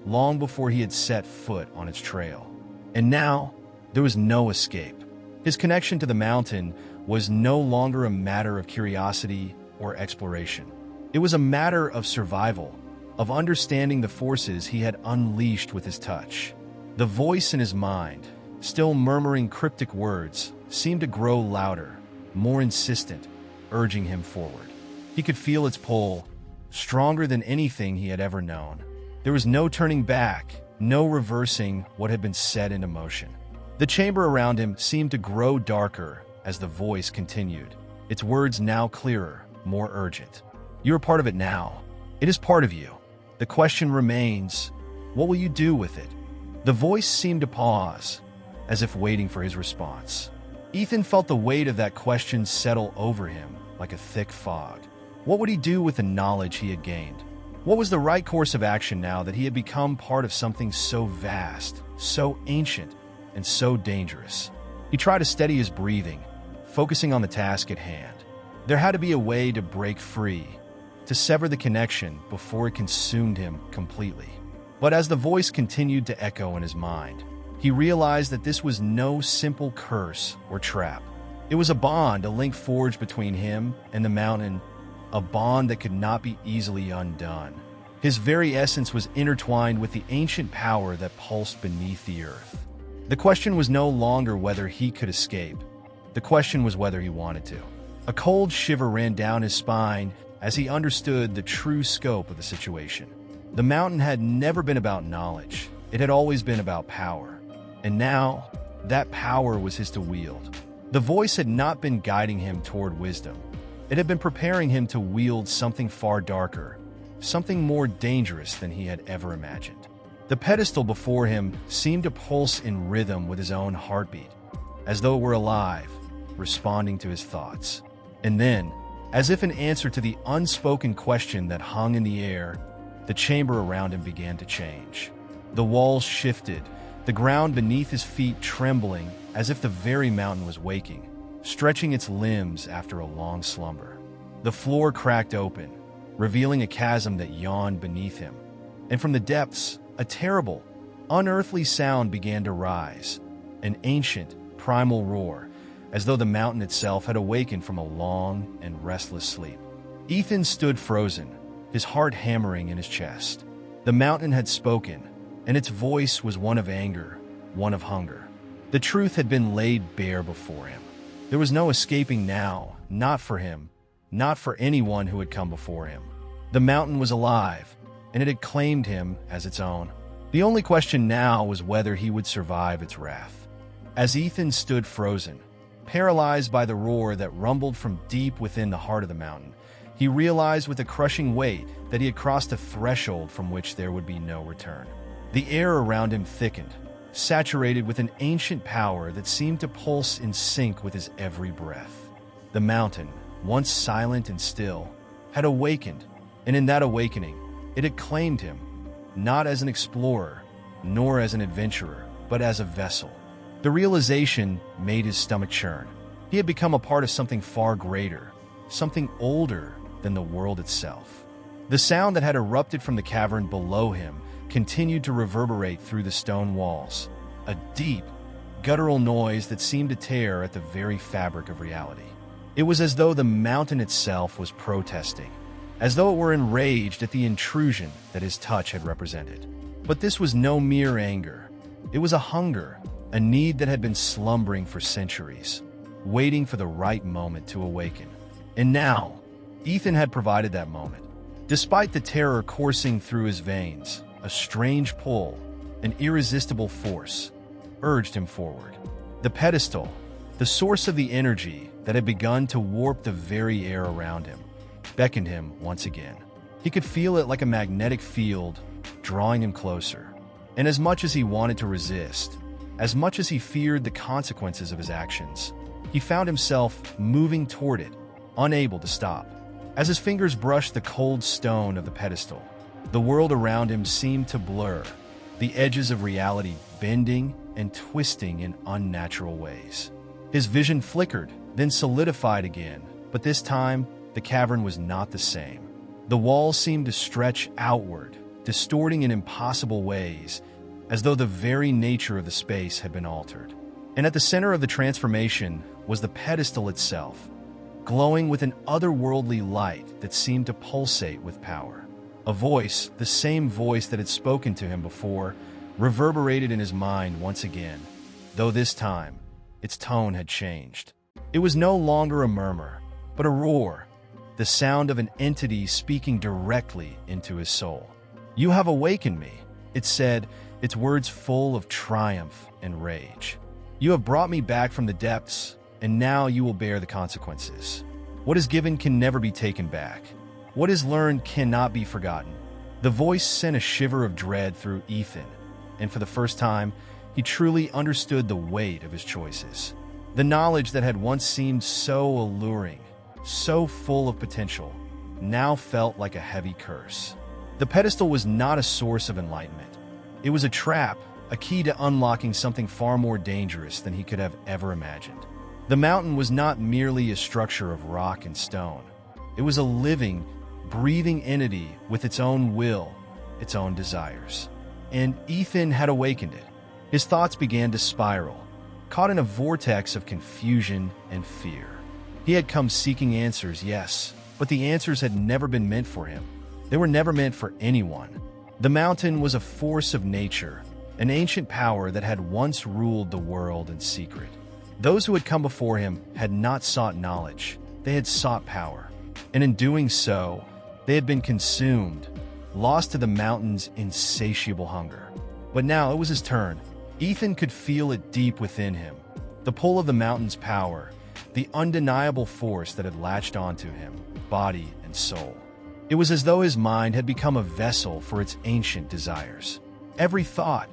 long before he had set foot on its trail. And now, there was no escape. His connection to the mountain was no longer a matter of curiosity or exploration. It was a matter of survival, of understanding the forces he had unleashed with his touch. The voice in his mind, still murmuring cryptic words, seemed to grow louder, more insistent, urging him forward. He could feel its pull, stronger than anything he had ever known. There was no turning back, no reversing what had been set into motion. The chamber around him seemed to grow darker as the voice continued, its words now clearer, more urgent. You are part of it now. It is part of you. The question remains, what will you do with it? The voice seemed to pause, as if waiting for his response. Ethan felt the weight of that question settle over him like a thick fog. What would he do with the knowledge he had gained? What was the right course of action now that he had become part of something so vast, so ancient, and so dangerous? He tried to steady his breathing, focusing on the task at hand. There had to be a way to break free, to sever the connection before it consumed him completely. But as the voice continued to echo in his mind, he realized that this was no simple curse or trap. It was a bond, a link forged between him and the mountain, a bond that could not be easily undone. His very essence was intertwined with the ancient power that pulsed beneath the earth. The question was no longer whether he could escape. The question was whether he wanted to. A cold shiver ran down his spine as he understood the true scope of the situation. The mountain had never been about knowledge. It had always been about power. And now, that power was his to wield. The voice had not been guiding him toward wisdom. It had been preparing him to wield something far darker, something more dangerous than he had ever imagined. The pedestal before him seemed to pulse in rhythm with his own heartbeat, as though it were alive, responding to his thoughts. And then, as if in answer to the unspoken question that hung in the air, the chamber around him began to change. The walls shifted, the ground beneath his feet trembling as if the very mountain was waking, stretching its limbs after a long slumber. The floor cracked open, revealing a chasm that yawned beneath him. And from the depths, a terrible, unearthly sound began to rise, an ancient, primal roar, as though the mountain itself had awakened from a long and restless sleep. Ethan stood frozen, his heart hammering in his chest. The mountain had spoken, and its voice was one of anger, one of hunger. The truth had been laid bare before him. There was no escaping now, not for him, not for anyone who had come before him. The mountain was alive, and it had claimed him as its own. The only question now was whether he would survive its wrath. As Ethan stood frozen, paralyzed by the roar that rumbled from deep within the heart of the mountain, he realized with a crushing weight that he had crossed a threshold from which there would be no return. The air around him thickened, saturated with an ancient power that seemed to pulse in sync with his every breath. The mountain, once silent and still, had awakened, and in that awakening, it had claimed him, not as an explorer, nor as an adventurer, but as a vessel. The realization made his stomach churn. He had become a part of something far greater, something older than the world itself. The sound that had erupted from the cavern below him continued to reverberate through the stone walls, a deep, guttural noise that seemed to tear at the very fabric of reality. It was as though the mountain itself was protesting, as though it were enraged at the intrusion that his touch had represented. But this was no mere anger. It was a hunger, a need that had been slumbering for centuries, waiting for the right moment to awaken. And now, Ethan had provided that moment. Despite the terror coursing through his veins, a strange pull, an irresistible force, urged him forward. The pedestal, the source of the energy that had begun to warp the very air around him, beckoned him once again. He could feel it like a magnetic field, drawing him closer. And as much as he wanted to resist, as much as he feared the consequences of his actions, he found himself moving toward it, unable to stop. As his fingers brushed the cold stone of the pedestal, the world around him seemed to blur, the edges of reality bending and twisting in unnatural ways. His vision flickered, then solidified again, but this time, the cavern was not the same. The walls seemed to stretch outward, distorting in impossible ways, as though the very nature of the space had been altered. And at the center of the transformation was the pedestal itself, glowing with an otherworldly light that seemed to pulsate with power. A voice, the same voice that had spoken to him before, reverberated in his mind once again, though this time, its tone had changed. It was no longer a murmur, but a roar, the sound of an entity speaking directly into his soul. "You have awakened me," it said, its words full of triumph and rage. "You have brought me back from the depths, and now you will bear the consequences. What is given can never be taken back. What is learned cannot be forgotten." The voice sent a shiver of dread through Ethan, and for the first time, he truly understood the weight of his choices. The knowledge that had once seemed so alluring, so full of potential, now felt like a heavy curse. The pedestal was not a source of enlightenment. It was a trap, a key to unlocking something far more dangerous than he could have ever imagined. The mountain was not merely a structure of rock and stone. It was a living, breathing entity with its own will, its own desires. And Ethan had awakened it. His thoughts began to spiral, caught in a vortex of confusion and fear. He had come seeking answers, yes, but the answers had never been meant for him. They were never meant for anyone. The mountain was a force of nature, an ancient power that had once ruled the world in secret. Those who had come before him had not sought knowledge, they had sought power. And in doing so, they had been consumed, lost to the mountain's insatiable hunger. But now it was his turn. Ethan could feel it deep within him, the pull of the mountain's power, the undeniable force that had latched onto him, body and soul. It was as though his mind had become a vessel for its ancient desires. Every thought,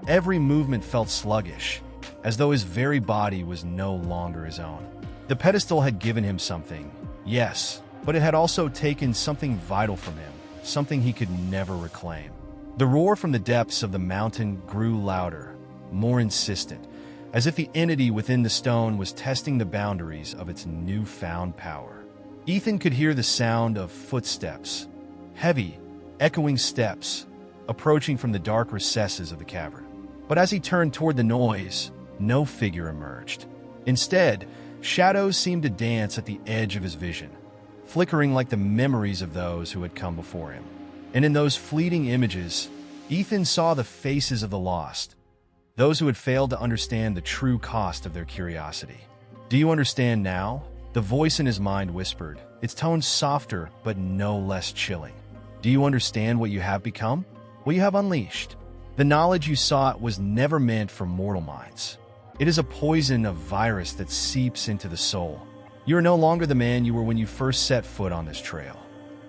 every movement felt sluggish, as though his very body was no longer his own. The pedestal had given him something, yes, but it had also taken something vital from him, something he could never reclaim. The roar from the depths of the mountain grew louder, more insistent, as if the entity within the stone was testing the boundaries of its newfound power. Ethan could hear the sound of footsteps, heavy, echoing steps, approaching from the dark recesses of the cavern. But as he turned toward the noise, no figure emerged. Instead, shadows seemed to dance at the edge of his vision, flickering like the memories of those who had come before him. And in those fleeting images, Ethan saw the faces of the lost, those who had failed to understand the true cost of their curiosity. "Do you understand now?" The voice in his mind whispered, its tone softer but no less chilling. "Do you understand what you have become? What you have unleashed? The knowledge you sought was never meant for mortal minds. It is a poison, a virus that seeps into the soul. You are no longer the man you were when you first set foot on this trail.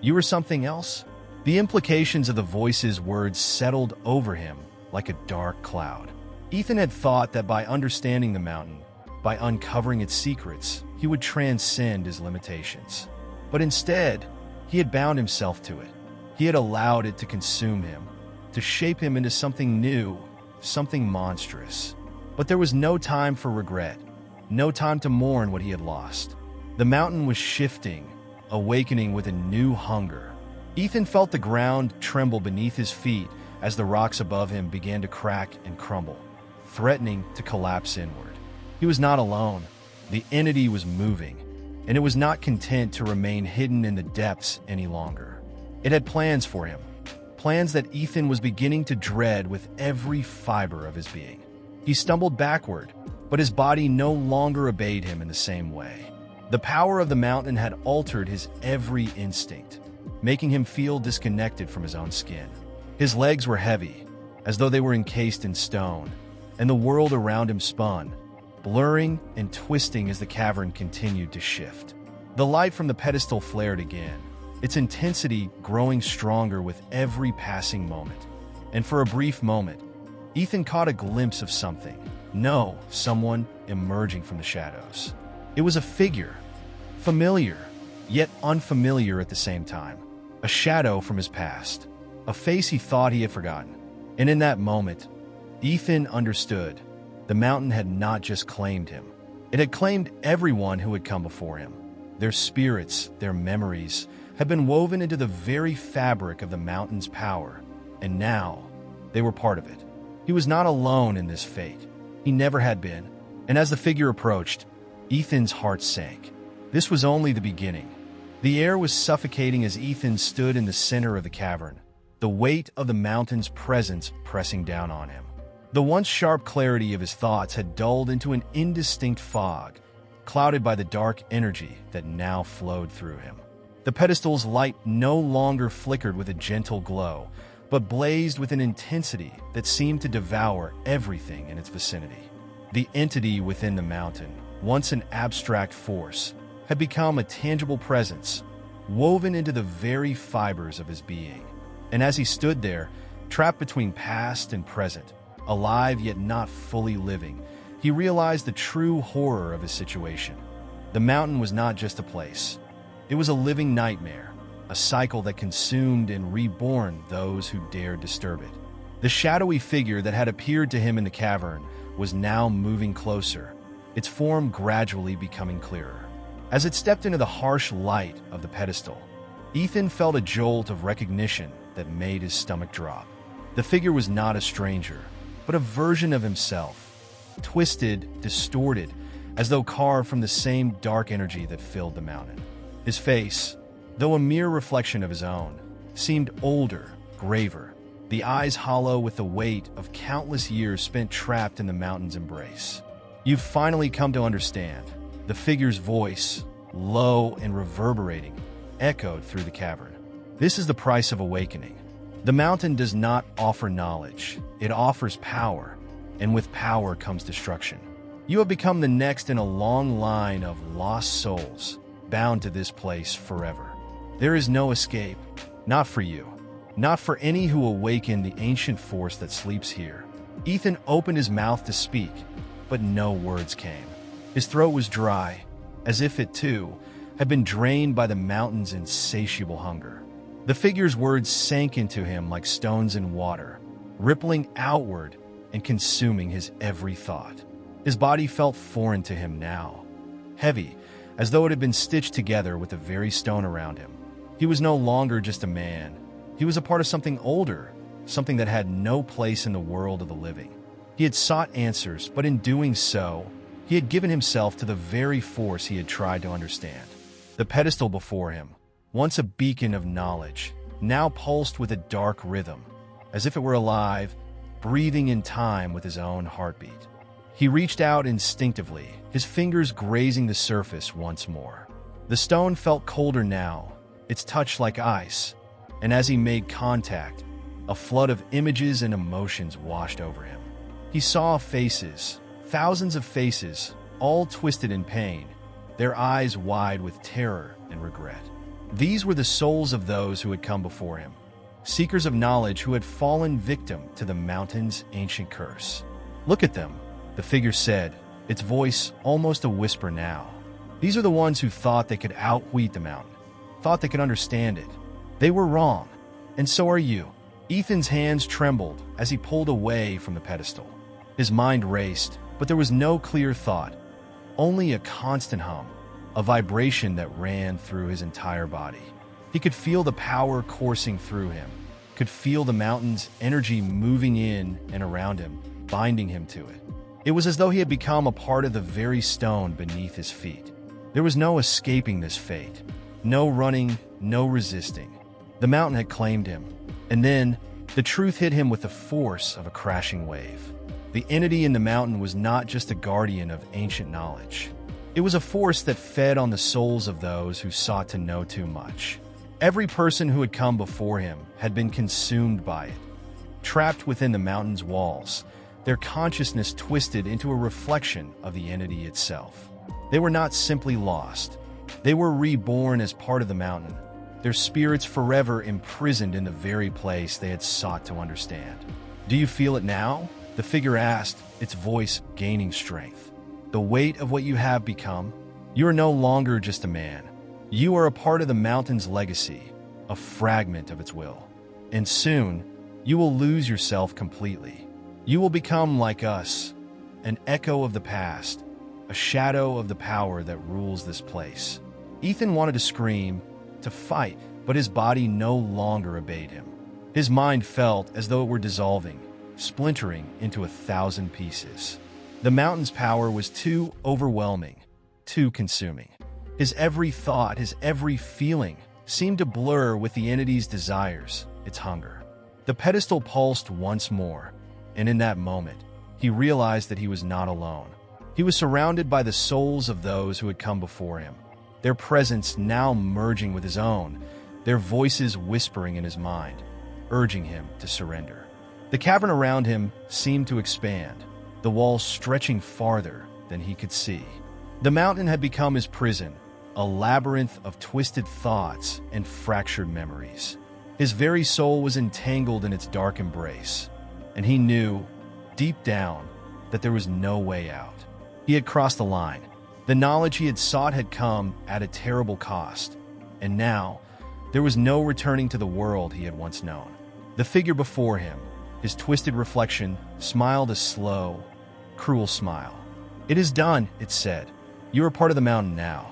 You are something else." The implications of the voice's words settled over him like a dark cloud. Ethan had thought that by understanding the mountain, by uncovering its secrets, he would transcend his limitations. But instead, he had bound himself to it. He had allowed it to consume him, to shape him into something new, something monstrous. But there was no time for regret, no time to mourn what he had lost. The mountain was shifting, awakening with a new hunger. Ethan felt the ground tremble beneath his feet as the rocks above him began to crack and crumble, threatening to collapse inward. He was not alone. The entity was moving, and it was not content to remain hidden in the depths any longer. It had plans for him, plans that Ethan was beginning to dread with every fiber of his being. He stumbled backward, but his body no longer obeyed him in the same way. The power of the mountain had altered his every instinct, making him feel disconnected from his own skin. His legs were heavy, as though they were encased in stone, and the world around him spun, blurring and twisting as the cavern continued to shift. The light from the pedestal flared again, its intensity growing stronger with every passing moment. And for a brief moment, Ethan caught a glimpse of something. No, someone emerging from the shadows. It was a figure, familiar, yet unfamiliar at the same time. A shadow from his past, a face he thought he had forgotten. And in that moment, Ethan understood. The mountain had not just claimed him. It had claimed everyone who had come before him. Their spirits, their memories, had been woven into the very fabric of the mountain's power, and now they were part of it. He was not alone in this fate. He never had been. And as the figure approached, Ethan's heart sank. This was only the beginning. The air was suffocating as Ethan stood in the center of the cavern, the weight of the mountain's presence pressing down on him. The once sharp clarity of his thoughts had dulled into an indistinct fog, clouded by the dark energy that now flowed through him. The pedestal's light no longer flickered with a gentle glow, but blazed with an intensity that seemed to devour everything in its vicinity. The entity within the mountain, once an abstract force, had become a tangible presence, woven into the very fibers of his being. And as he stood there, trapped between past and present, alive yet not fully living, he realized the true horror of his situation. The mountain was not just a place. It was a living nightmare, a cycle that consumed and reborn those who dared disturb it. The shadowy figure that had appeared to him in the cavern was now moving closer, its form gradually becoming clearer. As it stepped into the harsh light of the pedestal, Ethan felt a jolt of recognition that made his stomach drop. The figure was not a stranger, but a version of himself, twisted, distorted, as though carved from the same dark energy that filled the mountain. His face, though a mere reflection of his own, seemed older, graver, the eyes hollow with the weight of countless years spent trapped in the mountain's embrace. "You've finally come to understand." The figure's voice, low and reverberating, echoed through the cavern. "This is the price of awakening. The mountain does not offer knowledge. It offers power, and with power comes destruction. You have become the next in a long line of lost souls, bound to this place forever. There is no escape, not for you, not for any who awaken the ancient force that sleeps here." Ethan opened his mouth to speak, but no words came. His throat was dry, as if it, too, had been drained by the mountain's insatiable hunger. The figure's words sank into him like stones in water, rippling outward and consuming his every thought. His body felt foreign to him now, heavy, as though it had been stitched together with the very stone around him. He was no longer just a man. He was a part of something older, something that had no place in the world of the living. He had sought answers, but in doing so, he had given himself to the very force he had tried to understand. The pedestal before him, once a beacon of knowledge, now pulsed with a dark rhythm, as if it were alive, breathing in time with his own heartbeat. He reached out instinctively, his fingers grazing the surface once more. The stone felt colder now, its touch like ice, and as he made contact, a flood of images and emotions washed over him. He saw faces, thousands of faces, all twisted in pain, their eyes wide with terror and regret. These were the souls of those who had come before him, seekers of knowledge who had fallen victim to the mountain's ancient curse. "Look at them," the figure said, its voice almost a whisper now. "These are the ones who thought they could outwit the mountain, thought they could understand it. They were wrong, and so are you." Ethan's hands trembled as he pulled away from the pedestal. His mind raced, but there was no clear thought, only a constant hum, a vibration that ran through his entire body. He could feel the power coursing through him, could feel the mountain's energy moving in and around him, binding him to it. It was as though he had become a part of the very stone beneath his feet. There was no escaping this fate, no running, no resisting. The mountain had claimed him, and then the truth hit him with the force of a crashing wave. The entity in the mountain was not just a guardian of ancient knowledge. It was a force that fed on the souls of those who sought to know too much. Every person who had come before him had been consumed by it. Trapped within the mountain's walls, their consciousness twisted into a reflection of the entity itself. They were not simply lost. They were reborn as part of the mountain, their spirits forever imprisoned in the very place they had sought to understand. "Do you feel it now?" the figure asked, its voice gaining strength. "The weight of what you have become? You are no longer just a man. You are a part of the mountain's legacy, a fragment of its will. And soon, you will lose yourself completely. You will become like us, an echo of the past, a shadow of the power that rules this place." Ethan wanted to scream, to fight, but his body no longer obeyed him. His mind felt as though it were dissolving, splintering into 1,000 pieces. The mountain's power was too overwhelming, too consuming. His every thought, his every feeling, seemed to blur with the entity's desires, its hunger. The pedestal pulsed once more, and in that moment, he realized that he was not alone. He was surrounded by the souls of those who had come before him, their presence now merging with his own, their voices whispering in his mind, urging him to surrender. The cavern around him seemed to expand, the walls stretching farther than he could see. The mountain had become his prison, a labyrinth of twisted thoughts and fractured memories. His very soul was entangled in its dark embrace, and he knew, deep down, that there was no way out. He had crossed the line. The knowledge he had sought had come at a terrible cost, and now there was no returning to the world he had once known. The figure before him, his twisted reflection, smiled a slow, cruel smile. "It is done," it said. "You are part of the mountain now.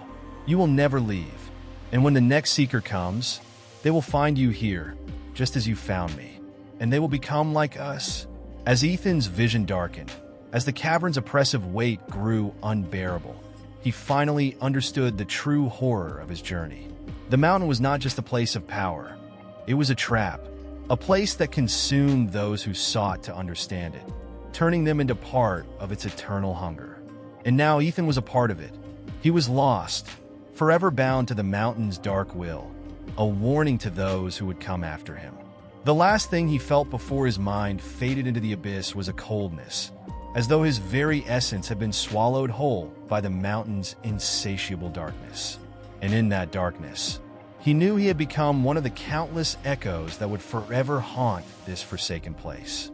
You will never leave, and when the next seeker comes, they will find you here, just as you found me, and they will become like us." As Ethan's vision darkened, as the cavern's oppressive weight grew unbearable, he finally understood the true horror of his journey. The mountain was not just a place of power. It was a trap, a place that consumed those who sought to understand it, turning them into part of its eternal hunger. And now Ethan was a part of it. He was lost, forever bound to the mountain's dark will, a warning to those who would come after him. The last thing he felt before his mind faded into the abyss was a coldness, as though his very essence had been swallowed whole by the mountain's insatiable darkness. And in that darkness, he knew he had become one of the countless echoes that would forever haunt this forsaken place.